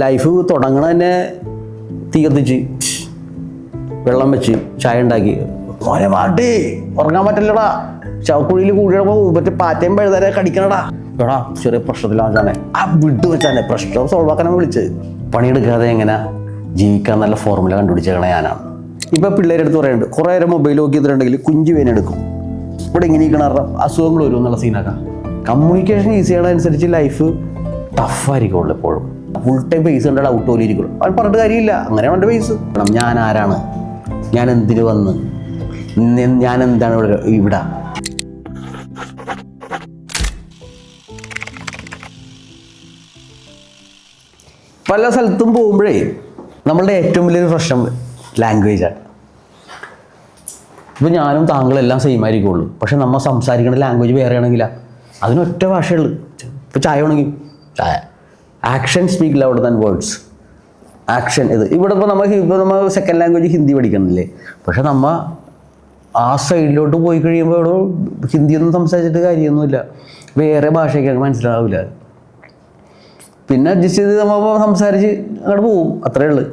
Life തുടങ്ങണ തന്നെ തീ കത്തിച്ച് വെള്ളം വെച്ച് ചായ ഉണ്ടാക്കി മോനെ മാട്ടി ഉറങ്ങാൻ പറ്റില്ലടാ, ചവക്കുഴിയിൽ കൂടിയപ്പോ മറ്റേ പാറ്റയും പഴുതാരെ കടിക്കണടാ, എടാ ചെറിയ പ്രശ്നത്തിലാണേ ആ വിട്ടു വെച്ചാനെ പ്രശ്നം സോൾവ് ആക്കാനെ വിളിച്ച്. പണിയെടുക്കാതെ എങ്ങനെ ജീവിക്കാൻ നല്ല ഫോർമുല കണ്ടുപിടിച്ചേക്കണ ഞാനാണ്. ഇപ്പൊ പിള്ളേരുടെ അടുത്ത് പറയുന്നുണ്ട് കുറേ നേരം മൊബൈൽ നോക്കി ചെയ്തിട്ടുണ്ടെങ്കിൽ കുഞ്ചു വേനെടുക്കും, ഇവിടെ ഇങ്ങനെ ഇരിക്കണ അസുഖങ്ങൾ വരും എന്നുള്ള സീനാക്കാം. കമ്മ്യൂണിക്കേഷൻ ഈസി ആണതനുസരിച്ച് ലൈഫ് ടഫായിരിക്കുള്ളൂ. എപ്പോഴും ഫുൾ ടൈം ഫേസ് കണ്ടാൽ ഔട്ട് പോലെ ഇരിക്കുള്ളൂ. അവൻ പറഞ്ഞിട്ട് കാര്യമില്ല, അങ്ങനെയാണ് അവൻ്റെ ഫേസ്. ഞാൻ ആരാണ്, ഞാൻ എന്തിനു വന്ന്, ഞാൻ എന്താണ് ഇവിടെ. പല സ്ഥലത്തും പോകുമ്പോഴേ നമ്മളുടെ ഏറ്റവും വലിയൊരു പ്രശ്നം ലാംഗ്വേജാണ്. ഇപ്പോൾ ഞാനും താങ്കളെല്ലാം സെയിം ആയിരിക്കുള്ളൂ, പക്ഷെ നമ്മൾ സംസാരിക്കേണ്ട ലാംഗ്വേജ് വേറെ ആണെങ്കിലാ അതിനൊറ്റ ഭാഷയുള്ളൂ. ഇപ്പോൾ ചായ ആണെങ്കിൽ ചായ, action speak louder than words. Action ഇത് ഇവിടെ ഇപ്പോൾ നമ്മൾ സെക്കൻഡ് ലാംഗ്വേജ് ഹിന്ദി പഠിക്കണില്ലേ, പക്ഷെ നമ്മൾ ആ സൈഡിലോട്ട് പോയി കഴിയുമ്പോൾ ഇവിടെ ഹിന്ദിയൊന്നും സംസാരിച്ചിട്ട് കാര്യമൊന്നുമില്ല, വേറെ ഭാഷയ്ക്കൊക്കെ മനസ്സിലാവില്ല. പിന്നെ അഡ്ജസ്റ്റ് ചെയ്ത് നമ്മൾ സംസാരിച്ച് അങ്ങോട്ട് പോവും, അത്രയേ ഉള്ളൂ.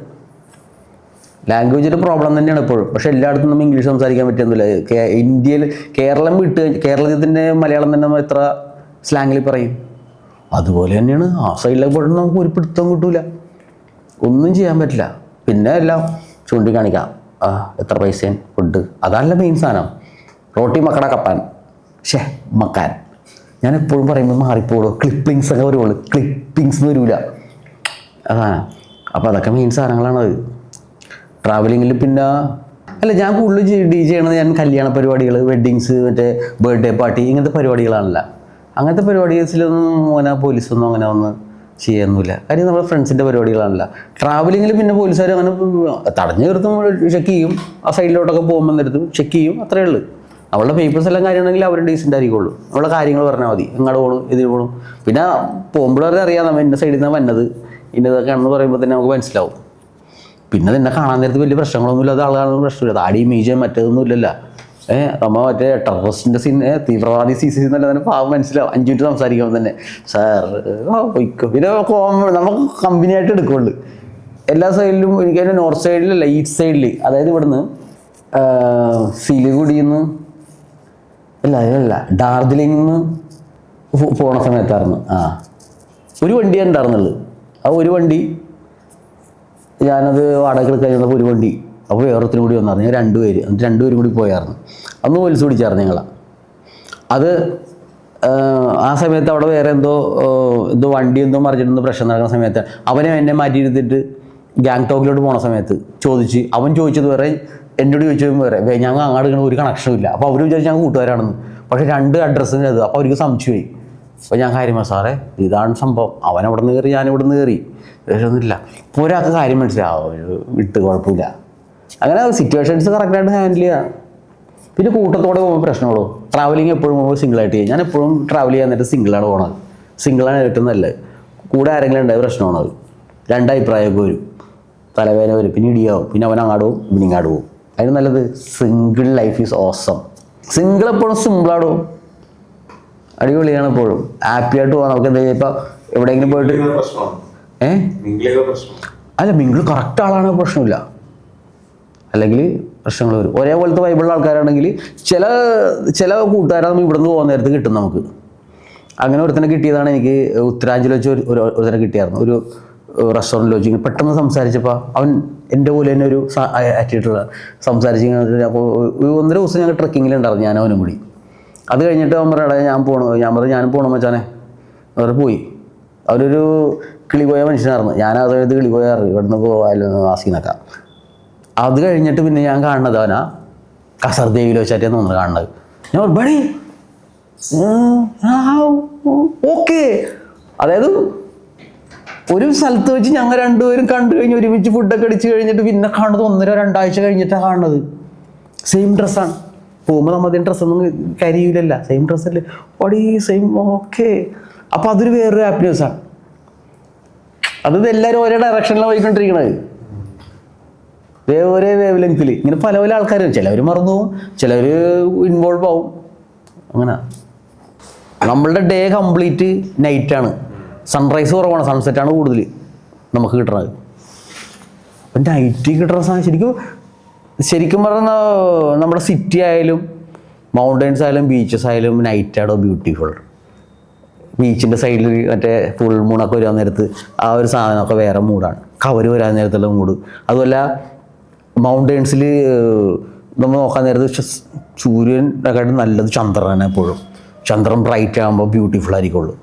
ലാംഗ്വേജിൻ്റെ പ്രോബ്ലം തന്നെയാണ് എപ്പോഴും. പക്ഷെ എല്ലായിടത്തും നമ്മൾ ഇംഗ്ലീഷ് സംസാരിക്കാൻ പറ്റുന്നില്ല. ഇന്ത്യയിൽ കേരളത്തിൻ്റെ മലയാളം തന്നെ നമ്മൾ എത്ര സ്ലാങ്ങിൽ പറയും, അതുപോലെ തന്നെയാണ് ആ സൈഡിലേക്ക് പോയിട്ട് നമുക്ക് ഒരു പിടുത്തം കിട്ടൂല, ഒന്നും ചെയ്യാൻ പറ്റില്ല. പിന്നെ എല്ലാം ചൂണ്ടിക്കാണിക്കാം, എത്ര പൈസയും ഫുഡ്, അതല്ല മെയിൻ സാധനം. റോട്ടി മക്കട കപ്പാൻ മക്കാൻ ഞാൻ എപ്പോഴും പറയുമ്പോൾ മാറിപ്പോളൂ, ക്ലിപ്പിങ്സ് ഒക്കെ വരുള്ളൂ, ക്ലിപ്പിങ്സ് വരില്ല അതാണ്. അപ്പോൾ അതൊക്കെ മെയിൻ സാധനങ്ങളാണത് ട്രാവലിങ്ങിൽ. പിന്നെ അല്ല, ഞാൻ കൂടുതൽ ചെയ്യണത് ഞാൻ കല്യാണ പരിപാടികൾ, വെഡ്ഡിങ്സ്, മറ്റേ ബർത്ത്ഡേ പാർട്ടി, ഇങ്ങനത്തെ പരിപാടികളാണല്ല. അങ്ങനത്തെ പരിപാടീസിലൊന്നും അങ്ങനെ പോലീസൊന്നും അങ്ങനെ ഒന്നും ചെയ്യുന്നില്ല. കാര്യം നമ്മുടെ ഫ്രണ്ട്സിൻ്റെ പരിപാടികളാണല്ല. ട്രാവലിങ്ങിൽ പിന്നെ പോലീസുകാർ അങ്ങനെ തടഞ്ഞു നിർത്തും, ചെക്ക് ചെയ്യും, ആ സൈഡിലോട്ടൊക്കെ പോകുമ്പോൾ നിർത്തും, ചെക്ക് ചെയ്യും, അത്രയേ ഉള്ളൂ. അവളുടെ പേപ്പേഴ്സ് എല്ലാം കാര്യമാണെങ്കിൽ അവർ ഡീസൻ്റ് ആയിരിക്കുള്ളൂ. അവളുടെ കാര്യങ്ങൾ പറഞ്ഞാൽ മതി, എങ്ങോട്ട് പോകണം, ഇതിന് പോകണം. പിന്നെ പോകുമ്പോഴവരെ അറിയാം നമ്മൾ ഇന്ന സൈഡിൽ നിന്നാണ് വന്നത്, ഇന്നതൊക്കെയാണെന്ന് പറയുമ്പോൾ തന്നെ നമുക്ക് മനസ്സിലാവും. പിന്നെ നിന്നെ കാണാൻ നേരത്ത് വലിയ പ്രശ്നങ്ങളൊന്നുമില്ല, അത് ആളുകളൊന്നും പ്രശ്നമില്ല, താടി മീജ മറ്റേതൊന്നും ഇല്ലല്ലോ. നമ്മൾ മറ്റേ ടെററിസ്റ്റിൻ്റെ തീവ്രവാദി CC എന്നല്ല തന്നെ പാവം മനസ്സിലാവും. 5 മിനിറ്റ് സംസാരിക്കുമ്പോൾ തന്നെ സാർ പോയിക്കോ. പിന്നെ നമുക്ക് കമ്പനിയായിട്ട് എടുക്കുള്ളൂ എല്ലാ സൈഡിലും. എനിക്ക് അതിൻ്റെ നോർത്ത് സൈഡിലല്ല, ഈസ്റ്റ് സൈഡിൽ, അതായത് ഇവിടുന്ന് സിലിഗുഡിയിൽ നിന്ന് അല്ല ഡാർജിലിംഗിൽ നിന്ന് പോണ സമയത്തായിരുന്നു. ഒരു വണ്ടിയാണ് ഉണ്ടായിരുന്നുള്ളത്. ആ ഒരു വണ്ടി ഞാനത് വാടക കഴിഞ്ഞപ്പോൾ ഒരു വണ്ടി, അപ്പോൾ വേറൊരുത്തിനും കൂടി വന്നായിരുന്നു. ഞാൻ 2 പേര്, എന്നിട്ട് 2 പേരും കൂടി പോയായിരുന്നു. അന്ന് പോലീസ് പിടിച്ചായിരുന്നു ഞങ്ങളെ. അത് ആ സമയത്ത് അവിടെ വേറെ എന്തോ വണ്ടി എന്തോ മറിച്ചിട്ടൊന്ന് പ്രശ്നം നടക്കുന്ന സമയത്ത് അവനെ എന്നെ മാറ്റിയിരുത്തിട്ട് ഗാങ്ടോക്കിലോട്ട് പോണ സമയത്ത് അവൻ ചോദിച്ചത് വേറെ, എന്നോട് ചോദിച്ചതും വേറെ. ഞങ്ങൾ അങ്ങോട്ട് ഇങ്ങനെ ഒരു കണക്ഷനും ഇല്ല. അപ്പോൾ അവർ വിചാരിച്ച് ഞങ്ങൾ കൂട്ടുകാരാണെന്ന്. പക്ഷേ 2 അഡ്രസ്സിന് അത്. അപ്പോൾ അവർക്ക് സംശയമായി. അപ്പോൾ ഞാൻ കാര്യമാ സാറേ ഇതാണ് സംഭവം, അവൻ അവിടെ നിന്ന് കയറി, ഞാനിവിടെ നിന്ന് കയറി, വേറൊന്നുമില്ല. ഇപ്പോൾ ഒരാൾക്ക് കാര്യം മനസ്സിലാവും, വിട്ട് കുഴപ്പമില്ല. അങ്ങനെ സിറ്റുവേഷൻസ് കറക്റ്റായിട്ട് ഹാൻഡിൽ ചെയ്യുക. പിന്നെ കൂട്ടത്തോടെ പോകുമ്പോൾ പ്രശ്നമുള്ളൂ. ട്രാവലിങ് എപ്പോഴും പോകുമ്പോൾ സിംഗിളായിട്ട് ചെയ്യും. ഞാൻ എപ്പോഴും ട്രാവൽ ചെയ്യാൻ നേരത്തെ സിംഗിളാണ് പോകണത്. സിംഗിളാണ് ഏറ്റവും നല്ലത്. കൂടെ ആരെങ്കിലും ഉണ്ടായ പ്രശ്നമാണത്. 2 അഭിപ്രായമൊക്കെ വരും, തലവേദന വരും, പിന്നെ ഇടിയാവും, പിന്നെ അവൻ അങ്ങാട് പോകും, പിന്നെ ഇങ്ങാട് പോകും. അതിന് നല്ലത് single life is awesome. Single എപ്പോഴും സിമ്പിളാടും, അടിപൊളിയാണ്. എപ്പോഴും ഹാപ്പി ആയിട്ട് പോകാം. നമുക്ക് എന്താ ഇപ്പോൾ എവിടെയെങ്കിലും പോയിട്ട് അല്ല മിങ്കിൾ കറക്റ്റ് ആളാണെങ്കിൽ പ്രശ്നമില്ല, അല്ലെങ്കിൽ പ്രശ്നങ്ങൾ വരും. ഒരേപോലത്തെ വൈബിളുള്ള ആൾക്കാരാണെങ്കിൽ ചില കൂട്ടുകാരെ നമ്മൾ ഇവിടെ നിന്ന് പോകുന്ന നേരത്ത് കിട്ടും നമുക്ക്. അങ്ങനെ ഒരുത്തനെ കിട്ടിയതാണ് എനിക്ക് ഉത്തരാഞ്ചിൽ വെച്ച് ഒരുത്തനെ കിട്ടിയായിരുന്നു. ഒരു റെസ്റ്റോറൻറ്റിൽ വെച്ച് പെട്ടെന്ന് സംസാരിച്ചപ്പോൾ അവൻ എൻ്റെ പോലെ തന്നെ ഒരു ആറ്റിട്ടുള്ള സംസാരിച്ച്. അപ്പോൾ 1.5 ദിവസം ഞങ്ങൾ ട്രക്കിങ്ങിലുണ്ടായിരുന്നു, ഞാൻ അവനും കൂടി. അത് കഴിഞ്ഞിട്ട് അവൻ പറയടാ ഞാൻ പറഞ്ഞു ഞാനും പോകണം മച്ചാനെ. അവർ പോയി. അവരൊരു കിളിപോയ മനുഷ്യനായിരുന്നു. ഞാൻ അതായത് കിളിപോയാറ് ഇവിടുന്ന് പോയാലൊന്ന് ആസിനൊക്കെ. അത് കഴിഞ്ഞിട്ട് പിന്നെ ഞാൻ കാണുന്നത് അവനാ കസർദേവിയിൽ വെച്ചാറ്റേന്ന് തോന്നുന്നത് കാണുന്നത്. ഞാൻ ബടി ഓക്കെ. അതായത് ഒരു സ്ഥലത്ത് വെച്ച് ഞങ്ങൾ 2 പേരും കണ്ടു കഴിഞ്ഞ് ഒരുമിച്ച് ഫുഡൊക്കെ അടിച്ച് കഴിഞ്ഞിട്ട് പിന്നെ കാണുന്നത് 1-2 ആഴ്ച കഴിഞ്ഞിട്ടാണ് കാണുന്നത്. സെയിം ഡ്രസ്സാണ്. പോകുമ്പോൾ നമ്മൾ അതിൻ്റെ ഡ്രസ്സൊന്നും കരിയില്ലല്ല, സെയിം ഡ്രസ്സല്ലേ, ബടി സെയിം ഓക്കെ. അപ്പോൾ അതൊരു വേറൊരു ഹാപ്പിനെസ്സാണ്. അത് എല്ലാവരും ഒരേ ഡയറക്ഷനിലാണ് പോയിക്കൊണ്ടിരിക്കണത്, ഒരേ വേവ് ലെങ്ത്തിൽ. ഇങ്ങനെ പല ആൾക്കാർ, ചിലവർ മറന്നു പോകും, ചിലവർ ഇൻവോൾവ് ആവും. അങ്ങനെ നമ്മളുടെ ഡേ കംപ്ലീറ്റ് നൈറ്റാണ്. സൺറൈസ് കുറവാണ്, സൺസെറ്റാണ് കൂടുതൽ. നമുക്ക് കിട്ടണത്. അപ്പം നൈറ്റ് കിട്ടുന്ന സാധനം ശരിക്കും പറഞ്ഞാൽ നമ്മുടെ സിറ്റി ആയാലും മൗണ്ടൻസ് ആയാലും ബീച്ചസ് ആയാലും നൈറ്റാണോ ബ്യൂട്ടിഫുൾ. ബീച്ചിൻ്റെ സൈഡിൽ മറ്റേ ഫുൾ മൂണൊക്കെ വരാൻ നേരത്ത് ആ ഒരു സാധനമൊക്കെ വേറെ മൂഡാണ്. കവര് വരാൻ നേരത്തുള്ള മൂഡ്. അതുപോലെ മൗണ്ടൻസിൽ നമ്മൾ നോക്കാൻ നേരത്ത് സൂര്യനെക്കാട്ടും നല്ലത് ചന്ദ്രനാണ് എപ്പോഴും. ചന്ദ്രൻ ബ്രൈറ്റ് ആകുമ്പോൾ ബ്യൂട്ടിഫുൾ ആയിരിക്കുള്ളൂ.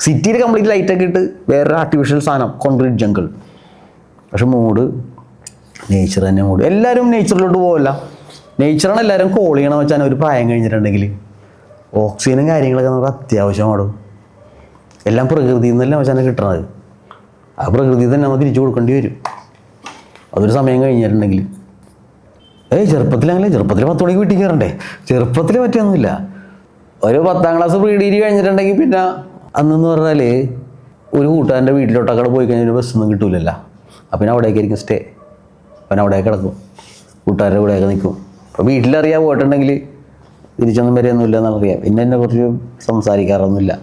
സിറ്റിയിൽ കംപ്ലീറ്റ് ലൈറ്റൊക്കെ ഇട്ട് വേറെ ആർട്ടിഫിഷ്യൽ സാധനം, കോൺക്രീറ്റ് ജംഗിൾ. പക്ഷെ മൂഡ് നേച്ചർ തന്നെ മൂഡ്. എല്ലാവരും നേച്ചറിലോട്ട് പോകില്ല. നേച്ചറാണ് എല്ലാവരും കോൾ ചെയ്യണമെന്ന് വെച്ചാൽ ഒരു പ്രായം കഴിഞ്ഞിട്ടുണ്ടെങ്കിൽ ഓക്സിജനും കാര്യങ്ങളൊക്കെ നമുക്ക് അത്യാവശ്യമാടും. എല്ലാം പ്രകൃതിയിൽ നിന്നല്ല വെച്ചാൽ കിട്ടണത്. ആ പ്രകൃതി തന്നെ നമ്മൾ തിരിച്ചു കൊടുക്കേണ്ടി വരും അതൊരു സമയം കഴിഞ്ഞിട്ടുണ്ടെങ്കിൽ. ചെറുപ്പത്തിൽ 10 മണിക്ക് വീട്ടിൽ കയറണ്ടേ? ചെറുപ്പത്തിൽ പറ്റിയൊന്നുമില്ല. ഒരു 10ാം ക്ലാസ് പ്രീ ഡിഗ്രി കഴിഞ്ഞിട്ടുണ്ടെങ്കിൽ പിന്നെ അന്നെന്ന് പറഞ്ഞാൽ ഒരു കൂട്ടുകാരൻ്റെ വീട്ടിലോട്ടൊക്കെ പോയി കഴിഞ്ഞാൽ ബസ്സൊന്നും കിട്ടൂലല്ലോ. അപ്പം പിന്നെ അവിടേക്കായിരിക്കും സ്റ്റേ. അപ്പം അവിടേക്ക് കിടക്കും, കൂട്ടുകാരുടെ കൂടെയൊക്കെ നിൽക്കും. അപ്പോൾ വീട്ടിലറിയാൻ പോയിട്ടുണ്ടെങ്കിൽ തിരിച്ചൊന്നും വരെയൊന്നുമില്ല എന്നറിയാം. പിന്നെ എന്നെ കുറിച്ച് സംസാരിക്കാറൊന്നുമില്ല.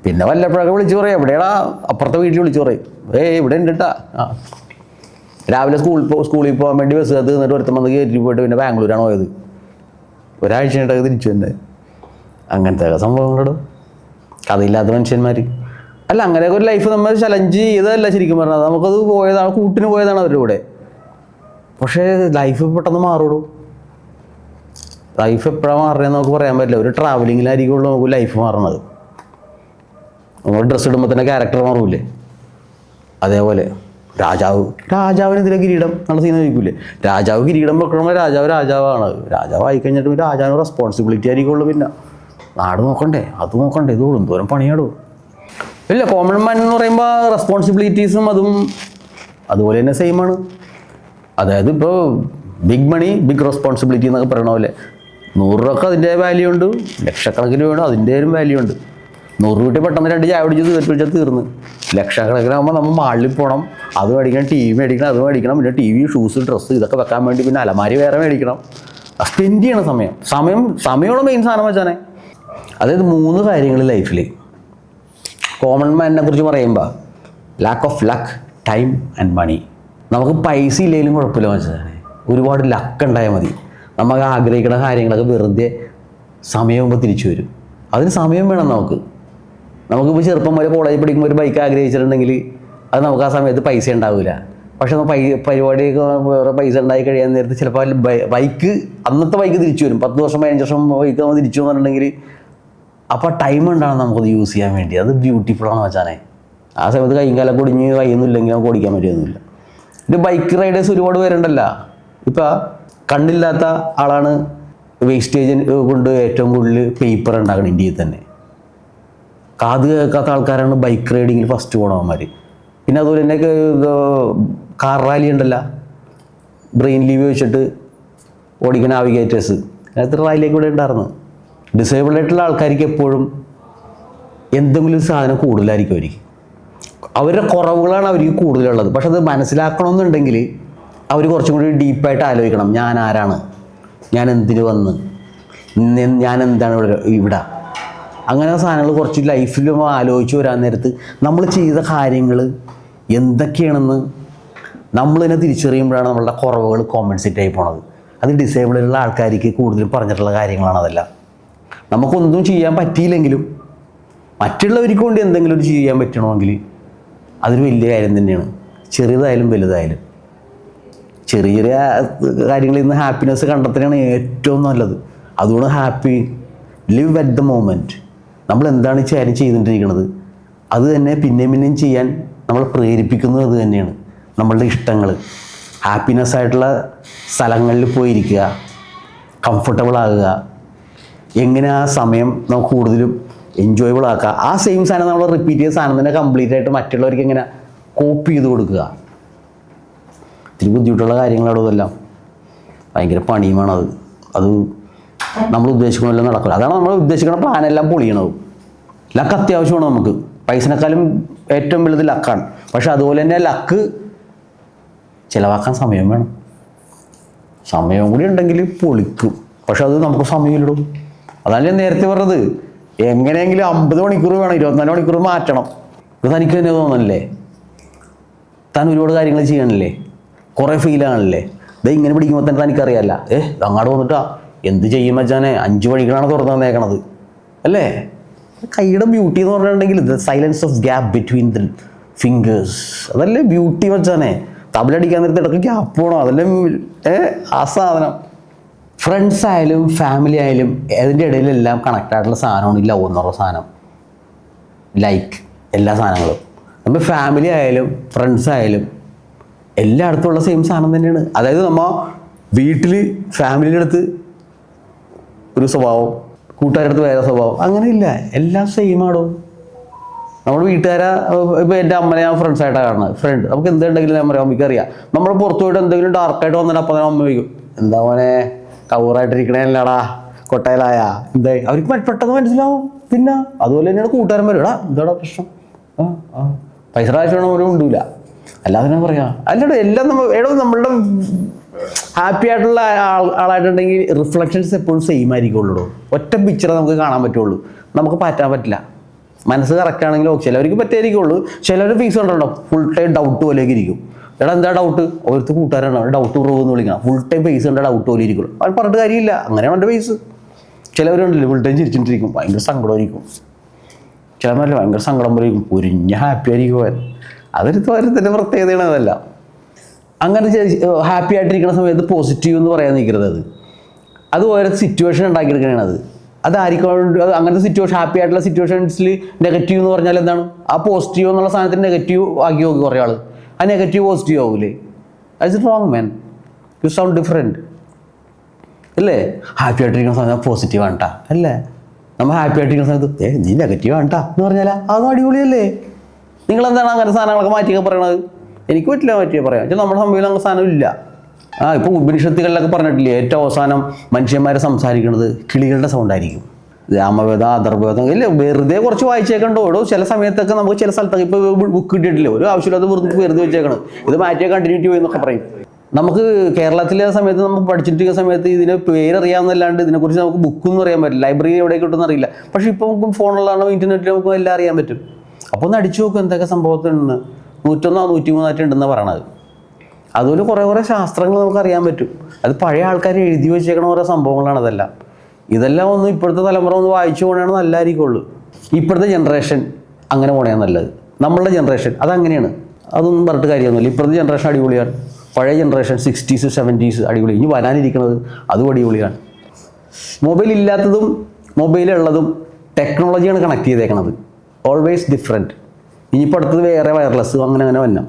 പിന്നെ വല്ലപ്പോഴൊക്കെ വിളിച്ചു പറയും, എവിടെയാടാ? അപ്പുറത്തെ വീട്ടിൽ വിളിച്ചു പറയും, ഇവിടെ ഉണ്ട് കേട്ടാ. രാവിലെ സ്കൂളിൽ പോകാൻ വേണ്ടി ബസ് കത്ത് നിന്നിട്ട് ഒരുത്തം വന്ന് കയറ്റി പോയിട്ട് പിന്നെ ബാംഗ്ലൂരാണ് പോയത്. ഒരാഴ്ച കഴിഞ്ഞിട്ടൊക്കെ തിരിച്ചു തന്നെ. അങ്ങനത്തെ സംഭവങ്ങളോട് കഥയില്ലാത്ത മനുഷ്യന്മാർ. അല്ല, അങ്ങനെയൊക്കെ ഒരു ലൈഫ് നമ്മൾ ചലഞ്ച് ചെയ്തതല്ല ശരിക്കും പറഞ്ഞത്. നമുക്കത് പോയതാണ്, കൂട്ടിന് പോയതാണ് അവരുടെ കൂടെ. പക്ഷേ ലൈഫ് പെട്ടെന്ന് മാറുള്ളൂ. ലൈഫ് എപ്പോഴാണ് മാറുന്നതെന്ന് നമുക്ക് പറയാൻ പറ്റില്ല. ഒരു ട്രാവലിങ്ങിലായിരിക്കുള്ളൂ നമുക്ക് ലൈഫ് മാറണത്. നമ്മൾ ഡ്രസ്സ് ഇടുമ്പോൾ തന്നെ ക്യാരക്ടർ മാറൂലേ? അതേപോലെ രാജാവിനെതിരെ കിരീടം എന്നുള്ള സീൻ ചോദിക്കൂലേ? രാജാവ് കിരീടം വെക്കണമെങ്കിൽ രാജാവാണ്. രാജാവായി കഴിഞ്ഞിട്ട് രാജാവിന് റെസ്പോൺസിബിലിറ്റി ആയിരിക്കുള്ളൂ. പിന്നെ നാട് നോക്കണ്ടേ, അത് നോക്കണ്ടേ, ഇത് എന്തോരം പണിയാടും. ഇല്ല, കോമൺ മാൻ എന്ന് പറയുമ്പോൾ റെസ്പോൺസിബിലിറ്റീസും അതും അതുപോലെ തന്നെ സെയിമാണ്. അതായത് ഇപ്പോൾ ബിഗ് മണി ബിഗ് റെസ്പോൺസിബിലിറ്റി എന്നൊക്കെ പറയണ പോലെ 100 രൂപക്ക് അതിൻ്റെ വാല്യൂ ഉണ്ട്, ലക്ഷക്കണക്കിന് വേണം അതിൻ്റെ വാല്യൂ ഉണ്ട്. 100 രൂപ പെട്ടെന്ന് 2 ചായ പിടിച്ച് തീർന്ന്. ലക്ഷക്കണക്കിനാകുമ്പോൾ നമ്മൾ മാളിൽ പോകണം, അത് മേടിക്കണം, ടി വി മേടിക്കണം, അത് മേടിക്കണം, പിന്നെ ടി വി, ഷൂസ്, ഡ്രസ്സ് ഇതൊക്കെ വെക്കാൻ വേണ്ടി പിന്നെ അലമാരി വേറെ മേടിക്കണം. സ്പെൻഡ് ചെയ്യണം സമയമാണ് മെയിൻ സാധനം വെച്ചാൽ. അതായത് 3 കാര്യങ്ങൾ ലൈഫിൽ കോമൺ മാനിനെ കുറിച്ച് പറയുമ്പോൾ lack of luck, time and money. നമുക്ക് പൈസ ഇല്ലെങ്കിലും കുഴപ്പമില്ല വെച്ചാൽ ഒരുപാട് ലക്ക് ഉണ്ടായാൽ മതി. നമുക്ക് ആഗ്രഹിക്കുന്ന കാര്യങ്ങളൊക്കെ വെറുതെ സമയമാകുമ്പോൾ തിരിച്ചു വരും. അതിന് സമയം വേണം നമുക്കിപ്പോൾ ചെറുപ്പം വരെ കോളേജിൽ പഠിക്കുമ്പോൾ ഒരു ബൈക്ക് ആഗ്രഹിച്ചിട്ടുണ്ടെങ്കിൽ അത് നമുക്ക് ആ സമയത്ത് പൈസ ഉണ്ടാവില്ല. പക്ഷെ പരിപാടിയൊക്കെ വേറെ പൈസ ഉണ്ടായി കഴിയാൻ നേരത്ത് ചിലപ്പോൾ ബൈക്ക് അന്നത്തെ ബൈക്ക് തിരിച്ചു വരും. 10 വർഷം 15 വർഷം ബൈക്ക് നമ്മൾ തിരിച്ചു വന്നിട്ടുണ്ടെങ്കിൽ അപ്പോൾ ടൈം ഉണ്ടാകും നമുക്കത് യൂസ് ചെയ്യാൻ വേണ്ടി. അത് ബ്യൂട്ടിഫുള്ളാണ് വെച്ചാൽ. ആ സമയത്ത് കൈയും കാലം പൊടിഞ്ഞ് കൈയൊന്നും ഇല്ലെങ്കിൽ നമുക്ക് ഓടിക്കാൻ പറ്റുമൊന്നുമില്ല. ഇത് ബൈക്ക് റൈഡേഴ്സ് ഒരുപാട് പേരുണ്ടല്ലോ. ഇപ്പം കണ്ണില്ലാത്ത ആളാണ് വേസ്റ്റേജ് കൊണ്ട് ഏറ്റവും കൂടുതൽ പേപ്പർ ഉണ്ടാക്കണം ഇന്ത്യയിൽ തന്നെ. കാത് കേൾക്കാത്ത ആൾക്കാരാണ് ബൈക്ക് റൈഡിങ്ങിൽ ഫസ്റ്റ് പോണവന്മാർ. പിന്നെ അതുപോലെ തന്നെ കാർ റാലി ഉണ്ടല്ലോ, ബ്രെയിൻ ലീവ് വെച്ചിട്ട് ഓടിക്കുന്ന നാവിഗേറ്റേഴ്സ്, അതിനകത്ത് റാലിയൊക്കെ ഇവിടെ ഉണ്ടായിരുന്നു. ഡിസേബിൾഡ് ആയിട്ടുള്ള ആൾക്കാർക്ക് എപ്പോഴും എന്തെങ്കിലും ഒരു സാധനം കൂടുതലായിരിക്കും അവരുടെ കുറവുകളാണ് അവർക്ക് കൂടുതലുള്ളത്. പക്ഷെ അത് മനസ്സിലാക്കണമെന്നുണ്ടെങ്കിൽ അവർ കുറച്ചും കൂടി ഡീപ്പായിട്ട് ആലോചിക്കണം. ഞാൻ ആരാണ്, ഞാൻ എന്തിന് വന്ന്, ഞാൻ എന്താണ് ഇവിടെ അങ്ങനെ സാധനങ്ങൾ കുറച്ച് ലൈഫിൽ ആലോചിച്ച് വരാൻ നേരത്ത് നമ്മൾ ചെയ്ത കാര്യങ്ങൾ എന്തൊക്കെയാണെന്ന് നമ്മൾ തന്നെ തിരിച്ചറിയുമ്പോഴാണ് നമ്മളുടെ കുറവുകൾ കോമ്പൻസേറ്റ് ആയി പോണത്. അത് ഡിസേബിളുള്ള ആൾക്കാർക്ക് കൂടുതലും പറഞ്ഞിട്ടുള്ള കാര്യങ്ങളാണ് അതെല്ലാം. നമുക്കൊന്നും ചെയ്യാൻ പറ്റിയില്ലെങ്കിലും മറ്റുള്ളവർക്ക് വേണ്ടി എന്തെങ്കിലും ഒരു ചെയ്യാൻ പറ്റണമെങ്കിൽ അതൊരു വലിയ കാര്യം തന്നെയാണ്. ചെറുതായാലും വലുതായാലും ചെറിയ ചെറിയ കാര്യങ്ങളിൽ നിന്ന് ഹാപ്പിനെസ് കണ്ടെത്തുന്നതാണ് ഏറ്റവും നല്ലത്. അതുകൊണ്ട് ലിവ് അറ്റ് ദ മൊമെൻറ്റ്. നമ്മൾ എന്താണ് കാര്യം ചെയ്തുകൊണ്ടിരിക്കുന്നത് അത് തന്നെ പിന്നെയും ചെയ്യാൻ നമ്മൾ പ്രേരിപ്പിക്കുന്നത് അത് തന്നെയാണ്. നമ്മളുടെ ഇഷ്ടങ്ങൾ, ഹാപ്പിനെസ് ആയിട്ടുള്ള സ്ഥലങ്ങളിൽ പോയിരിക്കുക, കംഫർട്ടബിൾ ആകുക, എങ്ങനെ ആ സമയം നമുക്ക് കൂടുതലും എൻജോയബിൾ ആക്കുക. ആ സെയിം സാധനം നമ്മൾ റിപ്പീറ്റ് ചെയ്ത സാധനം തന്നെ കംപ്ലീറ്റ് ആയിട്ട് മറ്റുള്ളവർക്ക് എങ്ങനെ കോപ്പി ചെയ്ത് കൊടുക്കുക. ഇത്തിരി ബുദ്ധിമുട്ടുള്ള കാര്യങ്ങളാണ് ഇതെല്ലാം. ഭയങ്കര പണിയുമാണത്. അത് നമ്മൾ ഉദ്ദേശിക്കണമെല്ലാം നടക്കില്ല. അതാണ് നമ്മൾ ഉദ്ദേശിക്കുന്ന പ്ലാനെല്ലാം പൊളിയണത്. ലക്ക് അത്യാവശ്യമാണ് നമുക്ക്. പൈസനേക്കാളും ഏറ്റവും വലുത് ലക്കാണ്. പക്ഷെ അതുപോലെ തന്നെ ലക്ക് ചിലവാക്കാൻ സമയം വേണം. സമയം കൂടി ഉണ്ടെങ്കിൽ പൊളിക്കും. പക്ഷെ അത് നമുക്ക് സമയമില്ലടും. അതാണ് ഞാൻ നേരത്തെ പറഞ്ഞത്. എങ്ങനെയെങ്കിലും 50 മണിക്കൂർ വേണം, 24 മണിക്കൂർ മാറ്റണം. ഇത് തനിക്ക് തന്നെ തോന്നല്ലേ? താൻ ഒരുപാട് കാര്യങ്ങൾ ചെയ്യണില്ലേ, കുറേ ഫീലാണല്ലേ, ഇതേ ഇങ്ങനെ പിടിക്കുമ്പോൾ തന്നെ തനിക്കറിയാമല്ല, അങ്ങോട്ട് വന്നിട്ടാ എന്ത് ചെയ്യും വെച്ചാനെ 5 വഴികളാണ് തുറന്നു തന്നേക്കണത് അല്ലേ. കൈയുടെ ബ്യൂട്ടി എന്ന് പറഞ്ഞിട്ടുണ്ടെങ്കിൽ the silence of gap between the fingers, അതല്ലേ ബ്യൂട്ടി വെച്ചാനെ. തബലടിക്കാൻ നേരത്തെ ഇടയ്ക്ക് ഗ്യാപ്പ് പോകണം, അതല്ലേ ആ സാധനം. ഫ്രണ്ട്സ് ആയാലും ഫാമിലി ആയാലും അതിൻ്റെ ഇടയിലെല്ലാം കണക്റ്റ് ആയിട്ടുള്ള സാധനമാണ് ഈ ലവ് എന്ന് പറഞ്ഞ സാധനം. ലൈക്ക് എല്ലാ സാധനങ്ങളും നമ്മൾ ഫാമിലി ആയാലും ഫ്രണ്ട്സ് ആയാലും എല്ലായിടത്തും ഉള്ള സെയിം സാധനം തന്നെയാണ്. അതായത് നമ്മൾ വീട്ടിൽ ഫാമിലിയുടെ അടുത്ത് ഒരു സ്വഭാവം, കൂട്ടുകാരുടെ അടുത്ത് വേറെ സ്വഭാവം, അങ്ങനെയില്ല, എല്ലാം സെയിം ആണോ. നമ്മുടെ വീട്ടുകാരെ ഇപ്പോൾ എൻ്റെ അമ്മനെ ഞാൻ ഫ്രണ്ട്സായിട്ടാണ് കാണുന്നത്, ഫ്രണ്ട് നമുക്ക് എന്തുണ്ടെങ്കിലും ഞാൻ പറയാം, അമ്മയ്ക്ക് അറിയാം. നമ്മൾ പുറത്തു പോയിട്ട് എന്തെങ്കിലും ഡാർക്കായിട്ട് വന്നിട്ട് അപ്പം തന്നെ അമ്മ വയ്ക്കും, എന്താ മോനെ കവറായിട്ടിരിക്കണേടാ കൊട്ടയിലായ എന്താ, അവർക്ക് പെട്ടെന്ന് മനസ്സിലാവും. പിന്നെ അതുപോലെ തന്നെയാണ് കൂട്ടുകാരന്മാർ, എടാ എന്താടാ പ്രശ്നം, പൈസ ആവശ്യമാണ് പോലും ഉണ്ടില്ല, അല്ലാതെ തന്നെ പറയാം. അല്ലടോ എല്ലാം നമ്മളുടെ ഹാപ്പി ആയിട്ടുള്ള ആളായിട്ടുണ്ടെങ്കിൽ റിഫ്ലക്ഷൻസ് എപ്പോഴും സെയിം ആയിരിക്കുള്ളൂ. ഒറ്റ പിക്ചറെ നമുക്ക് കാണാൻ പറ്റുള്ളൂ, നമുക്ക് പറ്റാൻ പറ്റില്ല. മനസ്സ് കറക്റ്റ് ആണെങ്കിലും ചിലവർക്ക് പറ്റായിരിക്കുള്ളൂ. ചിലവർ ഫീസ് ഉണ്ടല്ലോ ഫുൾ ടൈം ഡൗട്ട് പോലെയൊക്കെ ഇരിക്കും. എടാ എന്താ ഡൗട്ട്, ഓരോരുത്തർ കൂട്ടുകാരാണ് ഡൗട്ട് കുറവെന്ന് വിളിക്കണം, ഫുൾ ടൈം ഫേസ് ഉണ്ട് ഡൗട്ട് പോലെ ഇരിക്കുള്ളൂ. അവൻ പറഞ്ഞിട്ട് കാര്യമില്ല, അങ്ങനെയാണ് എൻ്റെ ഫേസ്. ചിലവരുണ്ടല്ലോ ഫുൾ ടൈം ചിരിച്ചിട്ടിരിക്കും, ഭയങ്കര സങ്കടമായിരിക്കും. ചിലവരല്ല ഭയങ്കര സങ്കടം പറയും, പൊരിഞ്ഞ ഹാപ്പി ആയിരിക്കും അവൻ. അതൊരു തോരത്തിൻ്റെ പ്രത്യേകതയാണ്. അതല്ല അങ്ങനെ ഹാപ്പി ആയിട്ടിരിക്കുന്ന സമയത്ത് പോസിറ്റീവ് എന്ന് പറയാൻ നിൽക്കരുത്. അത് ഓരോ സിറ്റുവേഷൻ ഉണ്ടാക്കിയെടുക്കണത്. അതായിരിക്കും അത് അങ്ങനത്തെ സിറ്റുവേഷൻ, ഹാപ്പി ആയിട്ടുള്ള സിറ്റുവേഷൻസിൽ നെഗറ്റീവ് എന്ന് പറഞ്ഞാൽ എന്താണ്, ആ പോസിറ്റീവ് എന്നുള്ള സാധനത്തിന് നെഗറ്റീവ് ആക്കി നോക്കി കുറേ ആൾ, ആ നെഗറ്റീവ് പോസിറ്റീവ് ആവൂലേ. That's it wrong man, you sound different അല്ലേ. ഹാപ്പി ആയിട്ടിരിക്കുന്ന സമയത്ത് പോസിറ്റീവ് ആണ് കേട്ടാ അല്ലേ. നമ്മൾ ഹാപ്പി ആയിട്ടിരിക്കുന്ന സമയത്ത് നീ നെഗറ്റീവ് ആണ് കേട്ടാ എന്ന് പറഞ്ഞാൽ അതും അടിപൊളിയല്ലേ. നിങ്ങളെന്താണ് അങ്ങനെ സാധനങ്ങളൊക്കെ മാറ്റിയൊക്കെ പറയണത്? എനിക്ക് പറ്റില്ല മാറ്റിയാൽ പറയാം. പക്ഷേ നമ്മുടെ സംഭവത്തിൽ അങ്ങനെ സാധനം ഇല്ല. ഇപ്പോൾ ഉപനിഷത്തുകളിലൊക്കെ പറഞ്ഞിട്ടില്ലേ, ഏറ്റവും അവസാനം മനുഷ്യന്മാരെ സംസാരിക്കുന്നത് കിളികളുടെ സൗണ്ടായിരിക്കും. രാമവേദം അഥർവവേദം ഇല്ല, വെറുതെ കുറച്ച് വായിച്ചേക്കണ്ടോ. ചില സമയത്തൊക്കെ നമുക്ക് ചില സ്ഥലത്തൊക്കെ ഇപ്പോൾ ബുക്ക് കിട്ടിയിട്ടില്ല, ഒരു ആവശ്യമില്ലാതെ വെറുതെ വെച്ചേക്കണം, ഇത് മാറ്റിയാൽ കണ്ടിന്യൂറ്റി പോയി എന്നൊക്കെ പറയും. നമുക്ക് കേരളത്തിലെ സമയത്ത് നമുക്ക് പഠിച്ചിട്ടിരിക്കുന്ന സമയത്ത് ഇതിന് പേരറിയാമെന്നല്ലാണ്ട് ഇതിനെക്കുറിച്ച് നമുക്ക് ബുക്കൊന്നും അറിയാൻ പറ്റില്ല, ലൈബ്രറി എവിടെ കിട്ടുമെന്ന് അറിയില്ല. പക്ഷേ ഇപ്പോൾ നമുക്ക് ഫോണിലാണോ ഇൻ്റർനെറ്റിൽ നമുക്ക് എല്ലാം അറിയാൻ പറ്റും. അപ്പോൾ ഒന്ന് അടിച്ചു നോക്കും എന്തൊക്കെ സംഭവത്തിനുണ്ട്. 101 103 ഉണ്ടെന്ന് പറയണത്. അതുപോലെ കുറേ ശാസ്ത്രങ്ങൾ നമുക്ക് അറിയാൻ പറ്റും. അത് പഴയ ആൾക്കാർ എഴുതി വെച്ചേക്കണ ഓരോ സംഭവങ്ങളാണ് അതെല്ലാം. ഇതെല്ലാം ഒന്ന് ഇപ്പോഴത്തെ തലമുറ ഒന്ന് വായിച്ചു പോകണമെന്ന് നല്ലതായിരിക്കുള്ളൂ. ഇപ്പോഴത്തെ ജനറേഷൻ അങ്ങനെ പോകണേ നല്ലത്. നമ്മളുടെ ജനറേഷൻ അതങ്ങനെയാണ്, അതൊന്നും പറഞ്ഞിട്ട് കാര്യമൊന്നുമില്ല. ഇപ്പോഴത്തെ ജനറേഷൻ അടിപൊളിയാണ്, പഴയ ജനറേഷൻ 60s 70s അടിപൊളി. ഇനി വരാനിരിക്കുന്നത് അതും അടിപൊളിയാണ്. മൊബൈൽ ഇല്ലാത്തതും മൊബൈലുള്ളതും ടെക്നോളജിയാണ് കണക്ട് ചെയ്തേക്കണത്. Always different. ഇനിയിപ്പോൾ അടുത്തത് വേറെ വയർലെസ് അങ്ങനെ വരണം,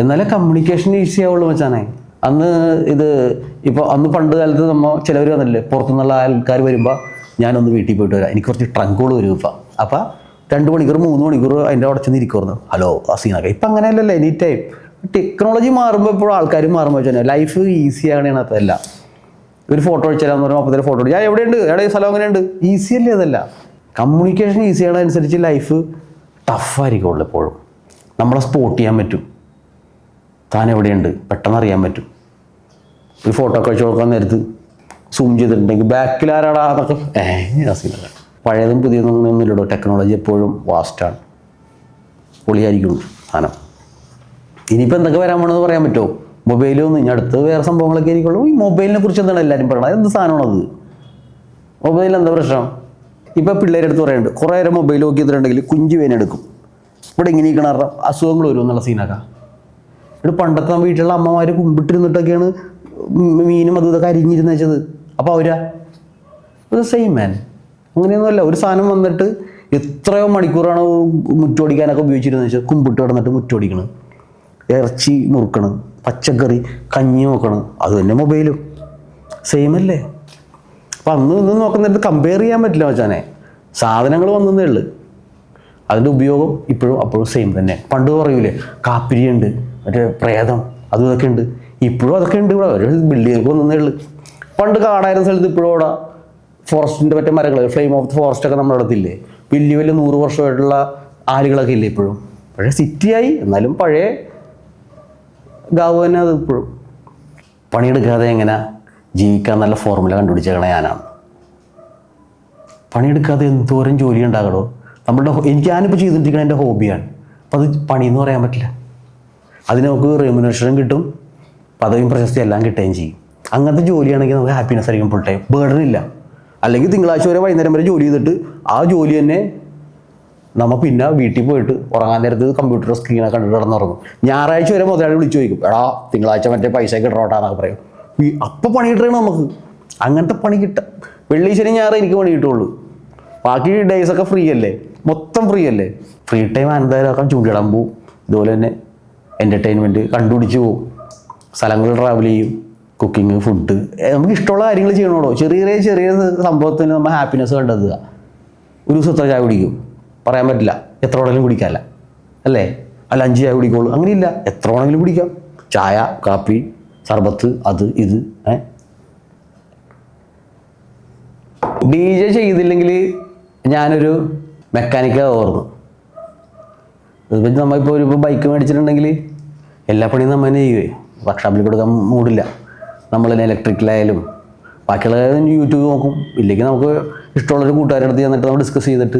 എന്നാലേ കമ്മ്യൂണിക്കേഷൻ ഈസി ആവുള്ളൂ വെച്ചാണേ. അന്ന് പണ്ട് കാലത്ത് നമ്മൾ ചിലവർ വന്നില്ലേ, പുറത്തുനിന്നുള്ള ആൾക്കാർ വരുമ്പോൾ ഞാനൊന്ന് വീട്ടിൽ പോയിട്ട് വരാം, എനിക്ക് കുറച്ച് ട്രങ്കുകൾ വരും ഇപ്പം. അപ്പോൾ 2 മണിക്കൂർ 3 മണിക്കൂർ അതിൻ്റെ അവിടെ ചെന്ന് ഇരിക്കുമായിരുന്നു, ഹലോ അസീനൊക്കെ. ഇപ്പം അങ്ങനെയല്ലല്ലോ, എനി ടൈം. ടെക്നോളജി മാറുമ്പോൾ എപ്പോഴും ആൾക്കാർ മാറുമ്പോൾ വെച്ചാൽ ലൈഫ് ഈസി ആകണേണ്. അതല്ല ഒരു ഫോട്ടോ അടിച്ചാലെന്ന് പറയുമ്പോൾ അപ്പോൾ ഫോട്ടോ അടിച്ച് ഞാൻ എവിടെയുണ്ട്, ഈ സ്ഥലം അങ്ങനെയുണ്ട്, ഈസി അല്ലേ. അതല്ല കമ്മ്യൂണിക്കേഷൻ ഈസി ആണതനുസരിച്ച് ലൈഫ് ടഫായിരിക്കുള്ളൂ. എപ്പോഴും നമ്മളെ സ്പോട്ട് ചെയ്യാൻ പറ്റും, താൻ എവിടെയുണ്ട് പെട്ടെന്ന് അറിയാൻ പറ്റും. ഒരു ഫോട്ടോ ഒക്കെ വെച്ച് നോക്കാൻ നേരത്ത് സൂം ചെയ്തിട്ടുണ്ടെങ്കിൽ ബാക്കിൽ ആരാടാ എന്നൊക്കെ അസീനൊക്കെ. പഴയതും പുതിയതൊന്നും ഒന്നുമില്ലടോ, ടെക്നോളജി എപ്പോഴും വാസ്റ്റാണ്, പൊളിയായിരിക്കുള്ളൂ സാധനം. ഇനിയിപ്പോൾ എന്തൊക്കെ വരാൻ പോകണമെന്ന് പറയാൻ പറ്റുമോ? മൊബൈലൊന്നും ഇനി അടുത്ത് വേറെ സംഭവങ്ങളൊക്കെ ആയിരിക്കുള്ളൂ. ഈ മൊബൈലിനെ കുറിച്ച് എന്താണ് എല്ലാവരും പറയണത്, എന്ത് സാധനമാണത്? മൊബൈലിൽ എന്താ പ്രശ്നം? ഇപ്പോൾ പിള്ളേരുടെ അടുത്ത് പറയുന്നുണ്ട്, കുറേ നേരം മൊബൈൽ നോക്കിയിട്ടുണ്ടെങ്കിൽ കുഞ്ചു വേനെടുക്കും, ഇവിടെ ഇങ്ങനെ ഇരിക്കണ അസുഖങ്ങൾ വരും എന്നുള്ള സീനൊക്കെ. ഇവിടെ പണ്ടത്തെ വീട്ടിലുള്ള അമ്മമാർ കുമ്പിട്ടിരുന്നിട്ടൊക്കെയാണ് മീനും അതും ഇതൊക്കെ അരിഞ്ഞിരുന്ന് വെച്ചത്. അപ്പോൾ ഇത് സെയിം മാൻ. അങ്ങനെയൊന്നുമല്ല, ഒരു സാധനം വന്നിട്ട് എത്രയോ മണിക്കൂറാണ് മുറ്റോടിക്കാനൊക്കെ ഉപയോഗിച്ചിരുന്നത് വെച്ചാൽ കുമ്പിട്ട് കിടന്നിട്ട് മുറ്റോടിക്കണം, ഇറച്ചി നുറുക്കണം, പച്ചക്കറി കഞ്ഞി നോക്കണം. അത് തന്നെ മൊബൈലും സെയിം അല്ലേ. അപ്പം അന്ന് ഇന്നും നോക്കുന്നിടത്ത് കമ്പയർ ചെയ്യാൻ പറ്റില്ല വെച്ചാനെ. സാധനങ്ങൾ വന്നതേ ഉള്ളു, അതിൻ്റെ ഉപയോഗം ഇപ്പോഴും അപ്പോഴും സെയിം തന്നെ. പണ്ട് പറയൂലേ കാപ്പിരിയുണ്ട്, മറ്റേ പ്രേതം അതും ഇതൊക്കെ ഉണ്ട്, ഇപ്പോഴും അതൊക്കെ ഉണ്ട്. ഇവിടെ ഒരു ബിൽഡിങ്ങൊക്കെ വന്നതേ ഉള്ളു. പണ്ട് കാടായിരുന്ന സ്ഥലത്ത് ഇപ്പോഴും അവിടെ ഫോറസ്റ്റിൻ്റെ മറ്റേ മരങ്ങൾ, ഫ്ലെയിം ഓഫ് ദ ഫോറസ്റ്റൊക്കെ നമ്മുടെ അടുത്തില്ലേ, വലിയ 100 വർഷമായിട്ടുള്ള ആലുകളൊക്കെ ഇല്ലേ ഇപ്പോഴും. പക്ഷേ സിറ്റിയായി, എന്നാലും പഴയ ഗാവ് തന്നെ അത് ഇപ്പോഴും. പണിയെടുക്കാതെ എങ്ങനെ ജീവിക്കാൻ നല്ല ഫോർമുല കണ്ടുപിടിച്ചേക്കണ ഞാനാണ്. പണിയെടുക്കാതെ എന്തോരം ജോലി ഉണ്ടാകണോ. ഞാനിപ്പോൾ ചെയ്തുകൊണ്ടിരിക്കണ എൻ്റെ ഹോബിയാണ്. അപ്പോൾ അത് പണിയെന്ന് പറയാൻ പറ്റില്ല. അതിന് നമുക്ക് റെമ്യൂണറേഷൻ കിട്ടും, പദവിയും പ്രശസ്തി എല്ലാം കിട്ടുകയും ചെയ്യും. അങ്ങനത്തെ ജോലിയാണെങ്കിൽ നമുക്ക് ഹാപ്പിനെസ് ആയിരിക്കും ഫുൾ ടൈം, ബേർഡൻ ഇല്ല. അല്ലെങ്കിൽ തിങ്കളാഴ്ച വരെ വൈകുന്നേരം വരെ ജോലി ചെയ്തിട്ട് ആ ജോലി തന്നെ നമ്മൾ പിന്നെ വീട്ടിൽ പോയിട്ട് ഉറങ്ങാൻ നേരത്ത് കമ്പ്യൂട്ടർ സ്ക്രീനൊക്കെ കണ്ടിട്ട് കിടന്നുറങ്ങും. ഞായറാഴ്ച വരെ മുതലാളി വിളിച്ചു ചോദിക്കും, എടാ തിങ്കളാഴ്ച മറ്റേ പൈസ കിട്ടണോട്ടാന്നൊക്കെ പറയും. അപ്പം പണി കിട്ടണം നമുക്ക്. അങ്ങനത്തെ പണി കിട്ടാം. വെള്ളി ശനി ഞായർ എനിക്ക് പണി കിട്ടുള്ളൂ, ബാക്കി ഡേയ്സൊക്കെ ഫ്രീ അല്ലേ, മൊത്തം ഫ്രീ അല്ലേ. ഫ്രീ ടൈം എന്തായാലും ചൂണ്ടിടാൻ പോവും. ഇതുപോലെ തന്നെ എൻ്റർടൈൻമെൻറ്റ് കണ്ടുപിടിച്ച് പോവും, സ്ഥലങ്ങളിൽ ട്രാവൽ ചെയ്യും, കുക്കിങ്, ഫുഡ്, നമുക്ക് ഇഷ്ടമുള്ള കാര്യങ്ങൾ ചെയ്യണോടോ. ചെറിയ ചെറിയ സംഭവത്തിന് നമ്മൾ ഹാപ്പിനെസ് കണ്ടെത്തുക. ഒരു ദിവസം എത്ര ചായ കുടിക്കും പറയാൻ പറ്റില്ല, എത്ര വേണമെങ്കിലും കുടിക്കാമല്ല അല്ലേ, അല്ല 5 ചായ കുടിക്കുള്ളൂ, അങ്ങനെയില്ല, എത്ര വേണമെങ്കിലും കുടിക്കാം. ചായ, കാപ്പി, സർബത്ത്, അത് ഇത്. DJ ചെയ്തില്ലെങ്കിൽ ഞാനൊരു മെക്കാനിക്കാണ് ഓർന്നു. നമ്മളിപ്പോൾ ഒരു ബൈക്ക് മേടിച്ചിട്ടുണ്ടെങ്കിൽ എല്ലാ പണിയും നമ്മൾ തന്നെ ചെയ്യുവേ, വർക്ക്ഷോപ്പിൽ കൊടുക്കാൻ മൂടില്ല. നമ്മൾ തന്നെ ഇലക്ട്രിക്കലായാലും ബാക്കിയുള്ള യൂട്യൂബ് നോക്കും, ഇല്ലെങ്കിൽ നമുക്ക് ഇഷ്ടമുള്ളൊരു കൂട്ടുകാരുടെ അടുത്ത് ചെന്നിട്ട് നമ്മൾ ഡിസ്കസ് ചെയ്തിട്ട്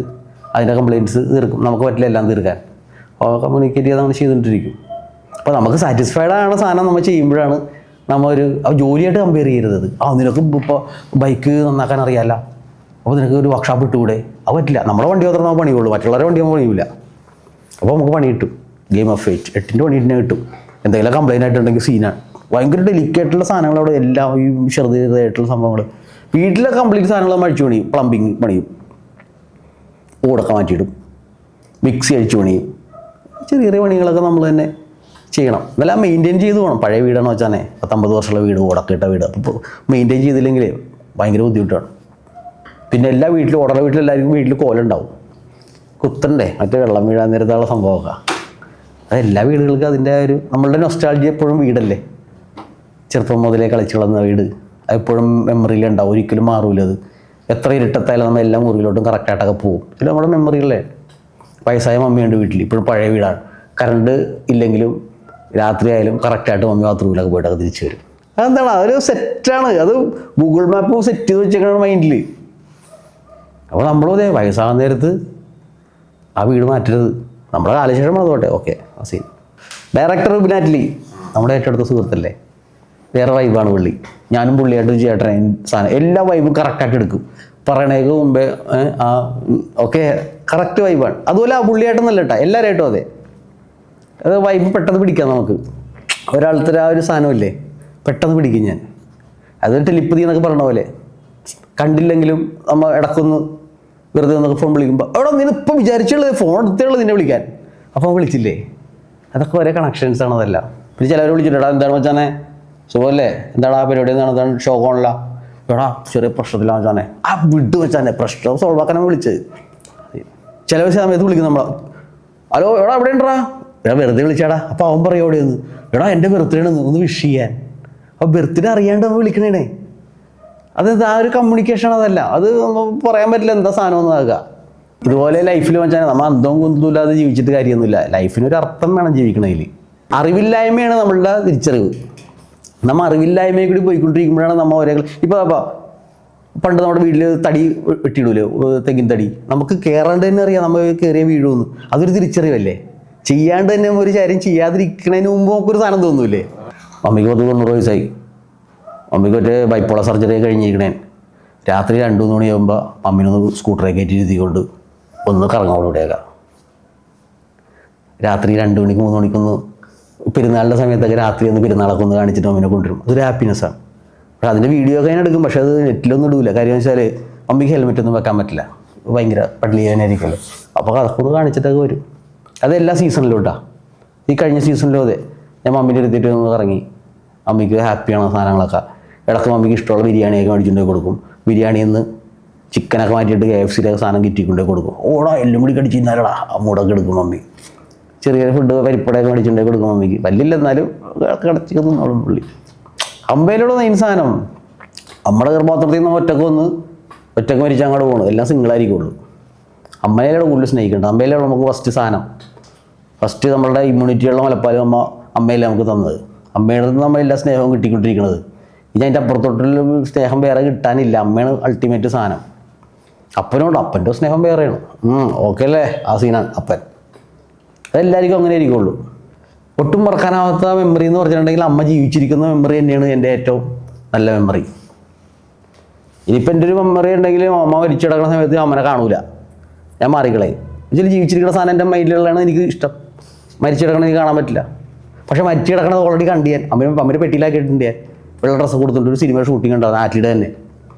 അതിൻ്റെ കംപ്ലയിൻറ്റ്സ് തീർക്കും. നമുക്ക് പറ്റില്ല എല്ലാം തീർക്കാൻ, അപ്പോൾ കമ്മ്യൂണിക്കേറ്റ് ചെയ്ത് നമ്മൾ ചെയ്തുകൊണ്ടിരിക്കും. അപ്പോൾ നമുക്ക് സാറ്റിസ്ഫൈഡ് ആണ് സാധനം നമ്മൾ ചെയ്യുമ്പോഴാണ് നമ്മൾ ഒരു ജോലിയായിട്ട് കമ്പയർ ചെയ്യരുത്. നിനക്ക് ഇപ്പോൾ ബൈക്ക് നന്നാക്കാൻ അറിയാമല്ല, അപ്പോൾ നിനക്ക് ഒരു വർക്ക്ഷോപ്പ് ഇട്ടുകൂടെ? അത് പറ്റില്ല. നമ്മുടെ വണ്ടി മാത്രമേ നമുക്ക് പണിയുള്ളൂ, മറ്റുള്ളവരുടെ വണ്ടി നമുക്ക് പണിയില്ല. അപ്പോൾ നമുക്ക് പണി കിട്ടും. ഗെയിം ഓഫ് 8 പണി തന്നെ കിട്ടും. എന്തെങ്കിലും കംപ്ലയിൻ്റ് ആയിട്ടുണ്ടെങ്കിൽ സീനാണ്. ഭയങ്കര ഡെലിക്കേറ്റുള്ള സാധനങ്ങൾ അവിടെ എല്ലാം, ഈ ചെറുതായിട്ടുള്ള സംഭവങ്ങൾ. വീട്ടിലെ കംപ്ലീറ്റ് സാധനങ്ങൾ അഴിച്ചു പണിയും, പ്ലംബിങ് പണിയും, ഓടൊക്കെ മാറ്റിയിടും, മിക്സി അഴിച്ചു പണിയും, ചെറിയ ചെറിയ പണികളൊക്കെ നമ്മൾ തന്നെ ചെയ്യണം. എന്നെല്ലാം മെയിൻറ്റെയിൻ ചെയ്ത് പോകണം. പഴയ വീടാണെന്ന് വെച്ചാൽ 10-50 വർഷമുള്ള വീട്, ഓടൊക്കെ ഇട്ട വീട്, അപ്പോൾ മെയിൻറ്റെയിൻ ചെയ്തില്ലെങ്കിൽ ഭയങ്കര ബുദ്ധിമുട്ടാണ്. പിന്നെ എല്ലാ വീട്ടിലും, ഓടറ വീട്ടിലെല്ലാവർക്കും വീട്ടിൽ കോലുണ്ടാവും, കുത്തണ്ടേ, മറ്റേ വെള്ളം വീഴാൻ നേരത്തുള്ള സംഭവമൊക്കെ. അതെല്ലാ വീടുകൾക്കും അതിൻ്റെ ഒരു, നമ്മളുടെ നൊസ്റ്റാൾജി എപ്പോഴും വീടല്ലേ, ചെറുപ്പം മുതലേ കളിച്ചു വളർന്ന വീട്, അതെപ്പോഴും മെമ്മറിയിലുണ്ടാവും, ഒരിക്കലും മാറൂല. അത് എത്ര ഇരുട്ടത്തായാലും നമ്മൾ എല്ലാ മുറിയിലോട്ടും കറക്റ്റായിട്ടൊക്കെ പോകും. ഇത് നമ്മുടെ മെമ്മറികളെ. വയസ്സായ മമ്മിയുണ്ട് വീട്ടിൽ, ഇപ്പോഴും പഴയ വീടാണ്, കറണ്ട് ഇല്ലെങ്കിലും രാത്രി ആയാലും കറക്റ്റായിട്ട് മമ്മി ബാത്റൂമിലൊക്കെ പോയിട്ടൊക്കെ തിരിച്ചു വരും. അതെന്താണ്, അതൊരു സെറ്റാണ്. അത് ഗൂഗിൾ മാപ്പ് സെറ്റ് ചെയ്ത് വെച്ചേക്കണം മൈൻഡിൽ. അപ്പോൾ നമ്മളും അതെ, വയസ്സാകുന്ന നേരത്ത് ആ വീട് മാറ്റരുത്. നമ്മുടെ കാലശേഷം അതുകൊട്ടെ, ഓക്കെ. ആ സീൻ ഡയറക്ടർ ബിനാറ്റ്ലി നമ്മുടെ ഏറ്റവും അടുത്ത സുഹൃത്തല്ലേ, വേറെ വൈബാണ് പുള്ളി. ഞാനും പുള്ളിയായിട്ട് ചേട്ടനെ സാധനം എല്ലാ വൈബും കറക്റ്റായിട്ട് എടുക്കും. പറയണേക്ക് മുമ്പേ ഓക്കെ കറക്റ്റ് വൈബാണ്. അതുപോലെ ആ പുള്ളിയായിട്ടൊന്നല്ല കേട്ടോ, എല്ലാവരായിട്ടും അതെ. അത് വൈബ് പെട്ടെന്ന് പിടിക്കാം നമുക്ക്. ഒരാളത്തെ ആ ഒരു സാധനമില്ലേ, പെട്ടെന്ന് പിടിക്കും ഞാൻ. അത് ടെലിപ്പതി എന്നൊക്കെ പറഞ്ഞ പോലെ, കണ്ടില്ലെങ്കിലും നമ്മൾ ഇടക്കൊന്ന് വെറുതെ ഒന്നൊക്കെ ഫോൺ വിളിക്കുമ്പോൾ അവിടെ നിന്നിപ്പോൾ വിചാരിച്ചുള്ളത് ഫോൺ എടുത്തുള്ളത് നിന്നെ വിളിക്കാൻ, അപ്പോൾ വിളിച്ചില്ലേ. അതൊക്കെ ഒരേ കണക്ഷൻസാണ് അതെല്ലാം. പിന്നെ ചിലവർ വിളിച്ചിട്ടാ എന്താണ് വെച്ചാൽ സുഖമല്ലേ, എന്താണ് ആ പരിപാടി, എന്താണ് ഷോ കോണില്ല, എടാ ചെറിയ പ്രശ്നത്തിലാണ് വെച്ചാൽ ആ വിട്ടു വെച്ചാൽ പ്രശ്നം സോൾവ് ആക്കാനാണ് വിളിച്ചത്. ചില സമയത്ത് വിളിക്കും നമ്മൾ, ഹലോ എടാ എവിടെ ഉണ്ടാ, എടാ വെറുതെ വിളിച്ചാടാ. അപ്പോൾ അവൻ പറയും എവിടെ നിന്ന്, എടാ എൻ്റെ ബർത്ത്ഡേ ആണ് ഒന്ന് വിഷ് ചെയ്യാൻ. അപ്പോൾ ബർത്ത്ഡേ അറിയാണ്ട് നമ്മൾ വിളിക്കണേ. അത് ആ ഒരു കമ്മ്യൂണിക്കേഷൻ അതല്ല, അത് പറയാൻ പറ്റില്ല എന്താ സാധനം ഒന്നും ആകുക. ഇതുപോലെ ലൈഫിൽ വെച്ചാൽ നമ്മൾ അന്തവും കുന്തവും ഇല്ലാതെ ജീവിച്ചിട്ട് കാര്യമൊന്നുമില്ല. ലൈഫിനൊരു അർത്ഥം വേണം ജീവിക്കണതിൽ. അറിവില്ലായ്മയാണ് നമ്മളുടെ തിരിച്ചറിവ്. നമ്മൾ അറിവില്ലായ്മയെ കൂടി പോയിക്കൊണ്ടിരിക്കുമ്പോഴാണ് നമ്മൾ ഒരേ ഇപ്പോൾ പണ്ട് നമ്മുടെ വീട്ടിൽ തടി വെട്ടിയിടൂലേ, തെങ്ങിൻ തടി, നമുക്ക് കയറാണ്ട് തന്നെ അറിയാം നമ്മൾ കയറിയ വീഴുമെന്ന്. അതൊരു തിരിച്ചറിവല്ലേ. ചെയ്യാണ്ട് തന്നെ ഒരു കാര്യം ചെയ്യാതിരിക്കണതിന് മുമ്പ് നമുക്കൊരു സാധനം തോന്നൂലേ. മമ്മിക്ക് 90 വയസ്സായി, മമ്മിക്ക് മറ്റേ ബൈപ്പോളർ സർജറി കഴിഞ്ഞിരിക്കണേ. രാത്രി 2-3 മണിയാകുമ്പോൾ മമ്മീനൊന്ന് സ്കൂട്ടറെ കയറ്റി ഇരുത്തിക്കൊണ്ട് ഒന്ന് കറങ്ങോടുകൂടെയൊക്കെ. രാത്രി 2 മണിക്ക് 3 മണിക്കൊന്ന് പെരുന്നാളിൻ്റെ സമയത്തൊക്കെ രാത്രി ഒന്ന് പെരുന്നാളൊക്കെ ഒന്ന് കാണിച്ചിട്ട് മമ്മീനെ കൊണ്ടുവരും. അതൊരു ഹാപ്പിനെസ്സാണ്. പക്ഷേ അതിൻ്റെ വീഡിയോ ഒക്കെ ഞാൻ എടുക്കും, പക്ഷേ അത് നെറ്റിലൊന്നും ഇടൂല. കാര്യം വെച്ചാൽ മമ്മിക്ക് ഹെൽമെറ്റൊന്നും വെക്കാൻ പറ്റില്ല, ഭയങ്കര പള്ളിയാനായിരിക്കുമല്ലോ. അപ്പോൾ അതൊക്കെ ഒന്ന് കാണിച്ചിട്ടൊക്കെ വരും. അതെല്ലാ സീസണിലും കേട്ടോ. ഈ കഴിഞ്ഞ സീസണിലും അതെ, ഞാൻ മമ്മീൻ്റെ എടുത്തിട്ട് ഒന്ന് കറങ്ങി. മമ്മിക്ക് ഹാപ്പിയാണ് സാധനങ്ങളൊക്കെ. ഇടയ്ക്ക് മമ്മിക്ക് ഇഷ്ടമുള്ള ബിരിയാണിയൊക്കെ മേടിച്ചുകൊണ്ടേ കൊടുക്കും. ബിരിയാണിയിൽ നിന്ന് ചിക്കനൊക്കെ മാറ്റിയിട്ട് KFCയിലൊക്കെ സാധനം കിറ്റിക്കൊണ്ടേ കൊടുക്കും. ഓടാ എല്ലാം കൂടി കടിച്ച് തിന്നാലടാ ആ മൂടൊക്കെ എടുക്കും മമ്മി. ചെറിയ ഫുഡ് പരിപ്പടയൊക്കെ മേടിച്ചുകൊണ്ടേ കൊടുക്കും മമ്മിക്ക്. വലിയില്ല എന്നാലും കിടച്ചൊക്കെ തിന്നോളും പുള്ളി. അമ്പയിലുള്ള മെയിൻ സാധനം നമ്മുടെ ഗർഭപാത്രത്തിൽ നിന്ന് ഒറ്റക്ക് മരിച്ചാൽ അങ്ങോട്ട് പോകണം. എല്ലാം സിംഗിളായിരിക്കുള്ളൂ. അമ്മയിലൂടെ കൂടുതൽ സ്നേഹിക്കുന്നുണ്ട്. അമ്മയിലാണ് നമുക്ക് ഫസ്റ്റ് നമ്മളുടെ ഇമ്മ്യൂണിറ്റിയുള്ള മുലപ്പാൽ അമ്മയിലെ നമുക്ക് തന്നത്. അമ്മയുടെ നിന്ന് നമ്മളെല്ലാ സ്നേഹവും കിട്ടിക്കൊണ്ടിരിക്കുന്നത്. ഇനി അതിൻ്റെ അപ്പുറത്തോട്ടുള്ള സ്നേഹം വേറെ കിട്ടാനില്ല. അമ്മയാണ് അൾട്ടിമേറ്റ് സാധനം. അപ്പനോട് അപ്പൻ്റെ സ്നേഹം വേറെയാണ്. ഓക്കെ അല്ലേ, ആ സീനാണ് അപ്പൻ. അതെല്ലാവർക്കും അങ്ങനെ ആയിരിക്കുള്ളൂ. ഒട്ടും മറക്കാനാവാത്ത മെമ്മറി എന്ന് പറഞ്ഞിട്ടുണ്ടെങ്കിൽ അമ്മ ജീവിച്ചിരിക്കുന്ന മെമ്മറി തന്നെയാണ് എൻ്റെ ഏറ്റവും നല്ല മെമ്മറി. ഇനിയിപ്പോൾ എൻ്റെ ഒരു മെമ്മറി ഉണ്ടെങ്കിൽ അമ്മ മരിച്ചു കിടക്കുന്ന സമയത്ത് അമ്മനെ കാണൂല, ഞാൻ മാറിക്കളയും. ഇതിൽ ജീവിച്ചിരിക്കുന്ന സാധനം എൻ്റെ മൈൻഡിലുള്ളതാണ് എനിക്ക് ഇഷ്ടം. മരിച്ചു കിടക്കണത് എനിക്ക് കാണാൻ പറ്റില്ല. പക്ഷേ മരിച്ചു കിടക്കണത് ഓൾറെഡി കണ്ടു ഞാൻ. അമ്മേനെ പെട്ടിയിലാക്കിയിട്ടുണ്ട് ഞാൻ. വെള്ള ഡ്രസ്സ് കൊടുത്തിട്ട് ഒരു സിനിമ ഷൂട്ടിംഗ് ഉണ്ടാകും ആറ്റിയുടെ തന്നെ.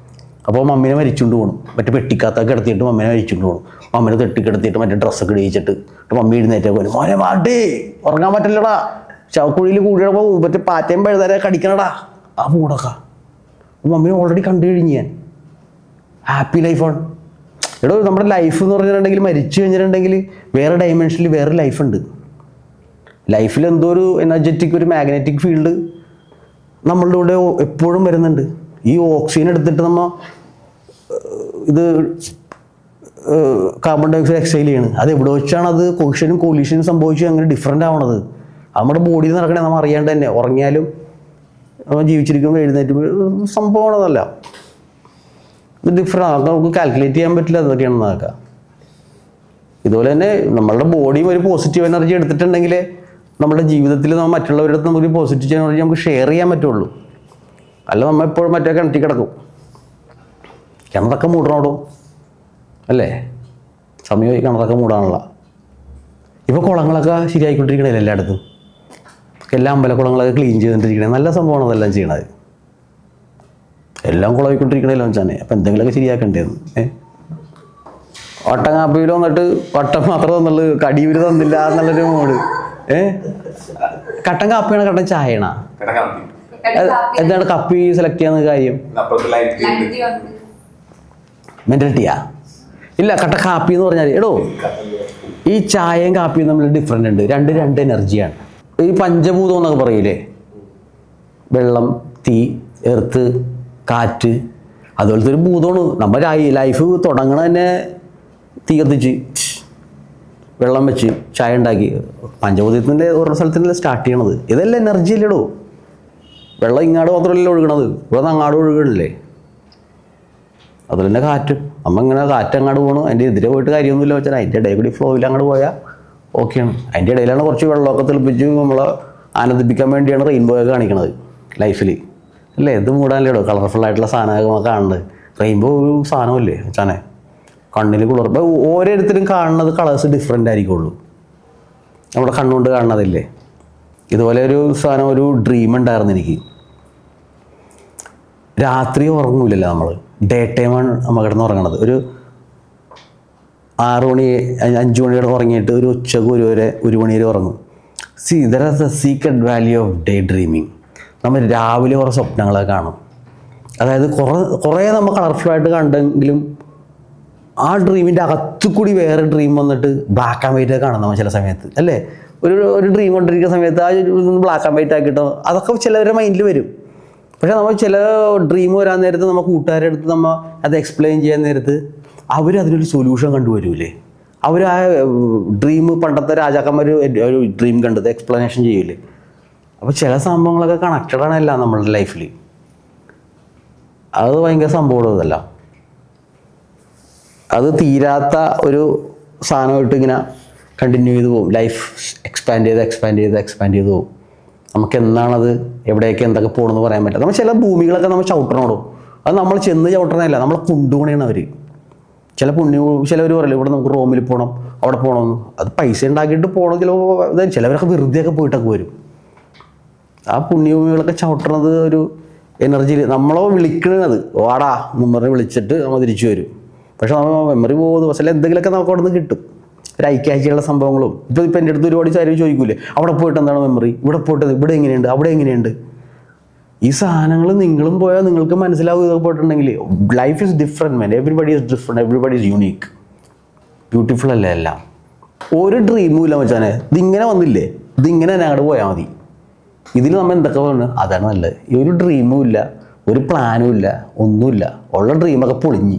അപ്പോൾ മമ്മീനെ മരിച്ചുകൊണ്ട് പോകണം. മറ്റേ പെട്ടിക്കകത്തൊക്കെ കിടത്തിയിട്ട് മമ്മീനെ മരിച്ചുകൊണ്ട് പോകണം. മമ്മീനെ തെട്ടിക്കിടത്തിയിട്ട് മറ്റേ ഡ്രസ്സൊക്കെ ഇടിച്ചിട്ട് മമ്മി എഴുന്നേറ്റ് പോലും മോനെ വാട്ടേ ഉറങ്ങാൻ പറ്റില്ലടാ, ചവക്കുഴിയിൽ കൂടിയപ്പോൾ മറ്റേ പാറ്റയും പഴുതാരെ കടിക്കണടാ ആ പൂടൊക്കെ. മമ്മീനെ ഓൾറെഡി കണ്ടു കഴിഞ്ഞ് ഞാൻ. ഹാപ്പി ലൈഫാണ്. എടോ നമ്മുടെ ലൈഫ് എന്ന് പറഞ്ഞിട്ടുണ്ടെങ്കിൽ മരിച്ചു കഴിഞ്ഞിട്ടുണ്ടെങ്കിൽ വേറെ ഡയമെൻഷനിൽ വേറെ ലൈഫുണ്ട്. ലൈഫിൽ എന്തോ ഒരു എനർജറ്റിക് ഒരു മാഗ്നറ്റിക് ഫീൽഡ് നമ്മളുടെ കൂടെ എപ്പോഴും വരുന്നുണ്ട്. ഈ ഓക്സിജൻ എടുത്തിട്ട് നമ്മൾ ഇത് കാർബൺ ഡൈ ഓക്സൈഡ് എക്സൈൽ ചെയ്യണം. അത് എവിടെ വെച്ചാണ് അത് കൊഷനും കൊലീഷനും സംഭവിച്ചു അങ്ങനെ ഡിഫറൻ്റ് ആവണത്? നമ്മുടെ ബോഡിയിൽ നടക്കണേ നമ്മൾ അറിയാണ്ട് തന്നെ. ഉറങ്ങിയാലും ജീവിച്ചിരിക്കുമ്പോൾ എഴുന്നേറ്റ് സംഭവമാണതല്ല. ഇത് ഡിഫറെൻ്റ് നമുക്ക് കാൽക്കുലേറ്റ് ചെയ്യാൻ പറ്റില്ല എന്തൊക്കെയാണെന്ന് നോക്കാം. ഇതുപോലെ തന്നെ നമ്മളുടെ ബോഡിയും ഒരു പോസിറ്റീവ് എനർജി എടുത്തിട്ടുണ്ടെങ്കിൽ നമ്മുടെ ജീവിതത്തിൽ നമ്മൾ മറ്റുള്ളവരുടെ അടുത്ത് നമുക്ക് പോസിറ്റീവ് എനർജി നമുക്ക് ഷെയർ ചെയ്യാൻ പറ്റുള്ളൂ. അല്ല നമ്മൾ എപ്പോഴും മറ്റേ കിണറ്റി കിടക്കും. കിണറൊക്കെ മൂടണോടും അല്ലേ? സമയമായി കിണറൊക്കെ മൂടാനുള്ള. ഇപ്പോൾ കുളങ്ങളൊക്കെ ശരിയായിക്കൊണ്ടിരിക്കണേ എല്ലായിടത്തും. എല്ലാ അമ്പലക്കുളങ്ങളൊക്കെ ക്ലീൻ ചെയ്തുകൊണ്ടിരിക്കണേ. നല്ല സംഭവമാണ് അതെല്ലാം ചെയ്യണത്. എല്ലാം കുളമായിക്കൊണ്ടിരിക്കണല്ലോ വെച്ചാൽ. അപ്പം എന്തെങ്കിലുമൊക്കെ ശരിയാക്കേണ്ടതെന്ന്. വട്ടം കാപ്പിയിൽ വന്നിട്ട് വട്ടം മാത്രം തന്നുള്ളൂ, കടിയൂര് തന്നില്ല എന്നുള്ളൊരു മോഡ്. കട്ടൻ കാപ്പിയാണോ കട്ടൻ ചായയാണോ? എന്താണ് കപ്പി സെലക്ട് ചെയ്യാന്ന് കാര്യം? മെന്റാലിറ്റിയാ? ഇല്ല, കട്ട കാപ്പി എന്ന് പറഞ്ഞാൽ എടോ ഈ ചായയും കാപ്പിയും തമ്മിൽ ഡിഫറെൻ്റ് ഉണ്ട്. രണ്ട് എനർജിയാണ്. ഈ പഞ്ചഭൂതം എന്നൊക്കെ പറയൂലേ, വെള്ളം, തീ, എർത്ത്, കാറ്റ്, അതുപോലത്തെ ഒരു ഭൂതമാണ്. നമ്മുടെ ലൈഫ് തുടങ്ങണ തന്നെ തീ കത്തിച്ച് വെള്ളം വെച്ച് ചായ ഉണ്ടാക്കി പഞ്ചഭൂതത്തിൻ്റെ ഓരോ സ്ഥലത്തിൻ്റെ സ്റ്റാർട്ട് ചെയ്യണത്. ഇതെല്ലാം എനർജി അല്ലേടോ. വെള്ളം ഇങ്ങാട് മാത്രമല്ലല്ലോ ഒഴുകണത്, ഇവിടെ നിന്ന് അങ്ങാട് ഒഴുകണില്ലേ. അതുപോലെ തന്നെ കാറ്റ്. നമ്മൾ ഇങ്ങനെ കാറ്റ് അങ്ങോട്ട് പോകണം, അതിൻ്റെ എതിരെ പോയിട്ട് കാര്യമൊന്നുമില്ല വെച്ചാൽ അതിൻ്റെ ഇടയിൽ കൂടി ഫ്ലോയിൽ അങ്ങോട്ട് പോയാൽ ഓക്കെയാണ്. അതിൻ്റെ ഇടയിലാണ് കുറച്ച് വെള്ളമൊക്കെ തെളിപ്പിച്ച് നമ്മളെ ആനന്ദിപ്പിക്കാൻ വേണ്ടിയാണ് റെയിൻബോ ഒക്കെ കാണിക്കണത് ലൈഫിൽ അല്ലേ. ഇത് മൂടാനല്ലേടോ കളർഫുള്ളായിട്ടുള്ള സാധനമൊക്കെ നമുക്ക് കാണുന്നത്. റെയിൻബോ ഒരു സാധനമല്ലേ വെച്ചാനെ, കണ്ണിൽ കുളിർ. ഇപ്പോൾ ഓരോരുത്തരും കാണുന്നത് കളേഴ്സ് ഡിഫറെൻ്റ് ആയിരിക്കുള്ളൂ. നമ്മുടെ കണ്ണുകൊണ്ട് കാണുന്നതില്ലേ. ഇതുപോലെ ഒരു സാധനം, ഒരു ഡ്രീം ഉണ്ടായിരുന്നു എനിക്ക്. രാത്രി ഉറങ്ങൂലല്ലോ നമ്മൾ, ഡേ ടൈമാണ് നമ്മൾ കിടന്ന് ഉറങ്ങണത്. ഒരു 6 മണി 5 മണിയോടെ ഉറങ്ങിയിട്ട് ഒരു ഉച്ചക്ക് 1 മണി വരെ ഉറങ്ങും. There are the secret value off day dreaming. നമ്മൾ രാവിലെ കുറേ സ്വപ്നങ്ങളൊക്കെ കാണും. അതായത് കുറേ നമ്മൾ കളർഫുള്ളായിട്ട് കണ്ടെങ്കിലും ആ ഡ്രീമിൻ്റെ അകത്തു കൂടി വേറെ ഡ്രീം വന്നിട്ട് ബ്ലാക്ക് ആൻഡ് വൈറ്റ് കാണാം നമ്മൾ ചില സമയത്ത് അല്ലേ. ഒരു ഡ്രീം കൊണ്ടിരിക്കുന്ന സമയത്ത് ആ ബ്ലാക്ക് ആൻഡ് വൈറ്റ് ആക്കിയിട്ടോ അതൊക്കെ ചിലവരുടെ മൈൻഡിൽ വരും. പക്ഷേ നമ്മൾ ചില ഡ്രീം വരാൻ നേരത്ത് നമ്മൾ കൂട്ടുകാരുടെ അടുത്ത് നമ്മൾ അത് എക്സ്പ്ലെയിൻ ചെയ്യാൻ നേരത്ത് അവരതിനൊരു സൊല്യൂഷൻ കണ്ടുവരൂലേ. അവർ ആ ഡ്രീം പണ്ടത്തെ രാജാക്കന്മാർ ഒരു ഡ്രീം കണ്ടത് എക്സ്പ്ലനേഷൻ ചെയ്യൂലേ. അപ്പോൾ ചില സംഭവങ്ങളൊക്കെ കണക്റ്റഡാണ് എല്ലാം നമ്മളുടെ ലൈഫിൽ. അത് ഭയങ്കര സംഭവം ഇതല്ല. അത് തീരാത്ത ഒരു സാധനമായിട്ട് ഇങ്ങനെ കണ്ടിന്യൂ ചെയ്ത് പോകും. ലൈഫ് എക്സ്പാൻഡ് ചെയ്ത് പോകും. നമുക്ക് എന്താണത് എവിടെയൊക്കെ എന്തൊക്കെ പോകണമെന്ന് പറയാൻ പറ്റില്ല. നമ്മൾ ചില ഭൂമികളൊക്കെ നമ്മൾ ചവിട്ടണോടോ, അത് നമ്മൾ ചെന്ന് ചവിട്ടണമല്ല, നമ്മളെ കൊണ്ടുപോകണേണ് അവർ. ചിലവർ പറയില്ല ഇവിടെ നമുക്ക് റോമിൽ പോകണം അവിടെ പോകണമെന്ന്. അത് പൈസ ഉണ്ടാക്കിയിട്ട് പോകണം. ചിലവരൊക്കെ വെറുതെയൊക്കെ പോയിട്ടൊക്കെ വരും. ആ പുണ്യഭൂമികളൊക്കെ ചവിട്ടണത് ഒരു എനർജിയിൽ നമ്മളോ വിളിക്കണത് വാടാ മെമ്മറി വിളിച്ചിട്ട് നമ്മൾ തിരിച്ചു വരും. പക്ഷെ നമ്മൾ മെമ്മറി പോകുന്ന പക്ഷേ എന്തെങ്കിലുമൊക്കെ നമുക്ക് അവിടെ നിന്ന് കിട്ടും. ഒരു ഐക്യാഴ്ചയുള്ള സംഭവങ്ങളും. ഇപ്പോൾ എൻ്റെ അടുത്ത് ഒരുപാട് കാര്യം ചോദിക്കൂലേ, അവിടെ പോയിട്ട് എന്താണ് മെമ്മറി, ഇവിടെ പോയിട്ട് ഇവിടെ എങ്ങനെയുണ്ട്, അവിടെ എങ്ങനെയുണ്ട്. ഈ സാധനങ്ങൾ നിങ്ങളും പോയാൽ നിങ്ങൾക്ക് മനസ്സിലാവും. ഇതൊക്കെ പോയിട്ടുണ്ടെങ്കിൽ life is different man. Everybody is different, everybody is unique. Beautiful അല്ലേ എല്ലാം. ഒരു ഡ്രീമും ഇല്ല വെച്ചാൽ ഇതിങ്ങനെ വന്നില്ലേ, ഇതിങ്ങനെ തന്നെ അങ്ങോട്ട് പോയാൽ മതി. ഇതിൽ നമ്മൾ എന്തൊക്കെ പറഞ്ഞു അതാണ് നല്ലത്. ഈ ഒരു ഡ്രീമും ഇല്ല, ഒരു പ്ലാനും ഇല്ല, ഒന്നുമില്ല. ഉള്ള ഡ്രീമൊക്കെ പൊളിഞ്ഞ്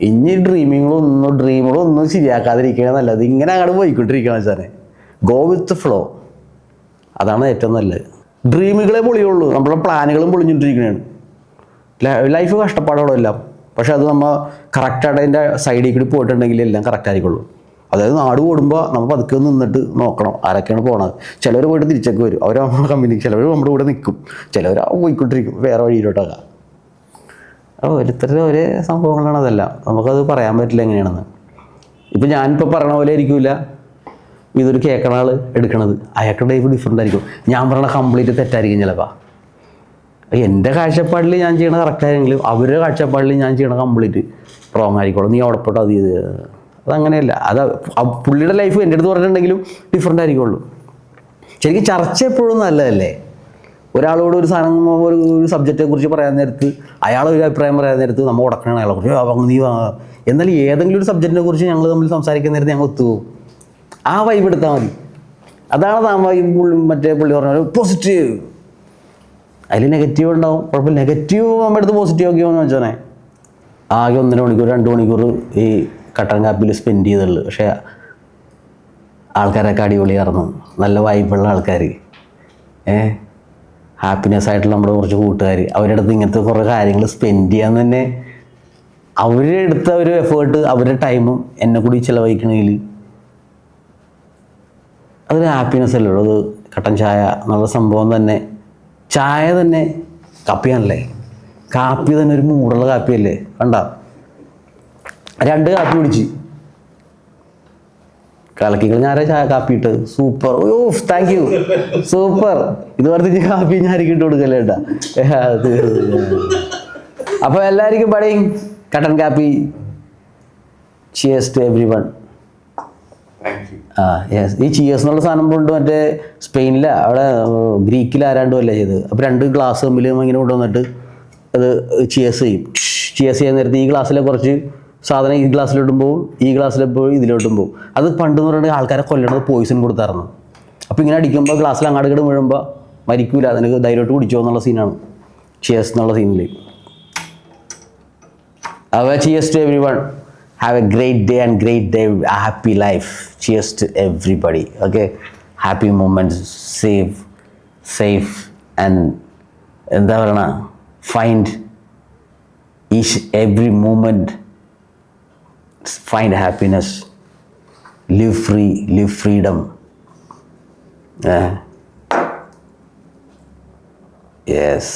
ഇനി ഡ്രീമുകളൊന്നും ശരിയാക്കാതിരിക്കണേ നല്ലത്. ഇങ്ങനെ അങ്ങോട്ട് പോയിക്കൊണ്ടിരിക്കണം വെച്ചാൽ ഗോ വിത്ത് ഫ്ലോ. അതാണ് ഏറ്റവും നല്ലത്. ഡ്രീമുകളെ പൊളിയുള്ളൂ, നമ്മളെ പ്ലാനുകളും പൊളിഞ്ഞിട്ടിരിക്കണതാണ്. ലൈഫ് കഷ്ടപ്പാടുകളോ എല്ലാം. പക്ഷെ അത് നമ്മൾ കറക്റ്റായിട്ട് അതിൻ്റെ സൈഡിൽ കൂടി പോയിട്ടുണ്ടെങ്കിൽ എല്ലാം കറക്റ്റ് ആയിരിക്കുള്ളൂ. അതായത് നാട് ഓടുമ്പോൾ നമ്മൾ പതുക്കെ നിന്നിട്ട് നോക്കണം ആരൊക്കെയാണ് പോണത്. ചിലവർ പോയിട്ട് തിരിച്ചൊക്കെ വരും, അവർ നമ്മുടെ കമ്പനിക്ക്, ചിലവർ നമ്മുടെ കൂടെ നിൽക്കും, ചിലവർ പോയിക്കൊണ്ടിരിക്കും വേറെ വഴിയിലോട്ടൊക്കെ. ഓരോരുത്തരുടെ ഒരേ സംഭവങ്ങളാണ് അതെല്ലാം. നമുക്കത് പറയാൻ പറ്റില്ല എങ്ങനെയാണെന്ന്. ഇപ്പം ഞാനിപ്പോൾ പറയണ പോലെ ആയിരിക്കില്ല ഇതൊരു കേൾക്കണ ആൾ എടുക്കണത്. അയാളുടെ ലൈഫ് ഡിഫറെൻ്റ് ആയിരിക്കും. ഞാൻ പറയണ കംപ്ലീറ്റ് തെറ്റായിരിക്കും ചിലപ്പോൾ. എൻ്റെ കാഴ്ചപ്പാടിൽ ഞാൻ ചെയ്യണത് കറക്റ്റായെങ്കിലും അവരുടെ കാഴ്ചപ്പാടിൽ ഞാൻ ചെയ്യണത് കംപ്ലീറ്റ് റോങ് ആയിരിക്കുള്ളൂ. നീ അവിടെ പോയിട്ട് അത് ചെയ്ത്, അതങ്ങനെയല്ല. അത് പുള്ളിയുടെ ലൈഫ് എൻ്റെ അടുത്ത് പറഞ്ഞിട്ടുണ്ടെങ്കിലും ഡിഫറെൻ്റ് ആയിരിക്കുള്ളൂ. ശരിക്കും ചർച്ച എപ്പോഴും നല്ലതല്ലേ? ഒരാളോട് ഒരു സാധനം, ഒരു സബ്ജക്റ്റിനെ കുറിച്ച് പറയാൻ നേരത്ത് അയാളൊരു അഭിപ്രായം പറയാൻ നേരത്ത് നമ്മൾ ഉടക്കണം അയാളെ കുറിച്ച് നീ എന്നാൽ ഏതെങ്കിലും ഒരു സബ്ജക്റ്റിനെ കുറിച്ച് ഞങ്ങൾ തമ്മിൽ സംസാരിക്കുന്ന നേരത്ത് ഞങ്ങൾ ഒത്തുപോകും. ആ വൈബ് എടുത്താൽ മതി. അതാണ് മറ്റേ പുള്ളി പറഞ്ഞ പോസിറ്റീവ്. അതിൽ നെഗറ്റീവ് ഉണ്ടാവും, കുഴപ്പമില്ല. നെഗറ്റീവ് നമ്മുടെ അടുത്ത് പോസിറ്റീവ് ഒക്കെ എന്ന് വെച്ചോനെ ആകെ 1.5 മണിക്കൂർ 2 മണിക്കൂർ ഈ കട്ടൻ കാപ്പിയിൽ സ്പെൻഡ് ചെയ്തുള്ളൂ. പക്ഷേ ആൾക്കാരൊക്കെ അടിപൊളിയായിരുന്നു, നല്ല വൈബുള്ള ആൾക്കാർ, ഹാപ്പിനെസ് ആയിട്ടുള്ള നമ്മുടെ കുറച്ച് കൂട്ടുകാർ. അവരുടെ അടുത്ത് ഇങ്ങനത്തെ കുറേ കാര്യങ്ങൾ സ്പെൻഡ് ചെയ്യാൻ തന്നെ അവരുടെ എടുത്ത ഒരു എഫേർട്ട്, അവരുടെ ടൈമും എന്നെ കൂടി ചിലവഴിക്കണമെങ്കിൽ അതൊരു ഹാപ്പിനെസ് അല്ലേ ഉള്ളൂ. അത് കട്ടൻ ചായ എന്നുള്ള സംഭവം തന്നെ, ചായ തന്നെ കാപ്പിയാണല്ലേ, കാപ്പി തന്നെ ഒരു മൂടുള്ള കാപ്പിയല്ലേ. കണ്ട 2 കാപ്പി കുടിച്ച് കലക്കികൾ ഞാനേ ചായ കാപ്പി ഇട്ട് super. Oh thank you, super. ഇത് പറഞ്ഞ് കാപ്പി ഞാനിക്ക് ഇട്ട് കൊടുക്കല്ലേ കേട്ടാ. അപ്പോൾ എല്ലാവർക്കും പടയും കട്ടൻ കാപ്പി. Cheers to everyone. Yes, ഈ ചിയേഴ്സ് എന്നുള്ള സാധനം കൊണ്ട് മറ്റേ സ്പെയിനിൽ അവിടെ ഗ്രീക്കിൽ ആരാണ്ടും അല്ലേ ചെയ്ത്. അപ്പോൾ 2 ഗ്ലാസ് തമ്മിൽ ഇങ്ങനെ കൊണ്ടുവന്നിട്ട് അത് ചിയേഴ്സ് ചെയ്യും. ചിയേഴ്സ് ചെയ്യാൻ നേരത്തെ ഈ ഗ്ലാസ്സിലെ കുറച്ച് സാധനം ഈ ഗ്ലാസ്സിലോട്ടും പോകും, ഈ ഗ്ലാസ്സിലെപ്പോൾ ഇതിലോട്ടും പോകും. അത് പണ്ടെന്ന് പറയുന്നത് ആൾക്കാരെ കൊല്ലണത് പോയിസൺ കൊടുത്തായിരുന്നു. അപ്പോൾ ഇങ്ങനെ അടിക്കുമ്പോൾ ഗ്ലാസ്സിൽ അങ്ങാട് വീഴുമ്പോൾ മരിക്കൂല, അതിനൊക്കെ ധൈര്യമായിട്ട് കുടിച്ചോ എന്നുള്ള സീനാണ് ചിയേഴ്സ് എന്നുള്ള സീനിൽ. അപ്പോൾ cheers to everyone. Have a great day and great day, a happy life. Cheers to everybody. Okay, happy moments, safe and എന്താ പറയണ, find each every moment, find happiness, live free, live freedom. Yes.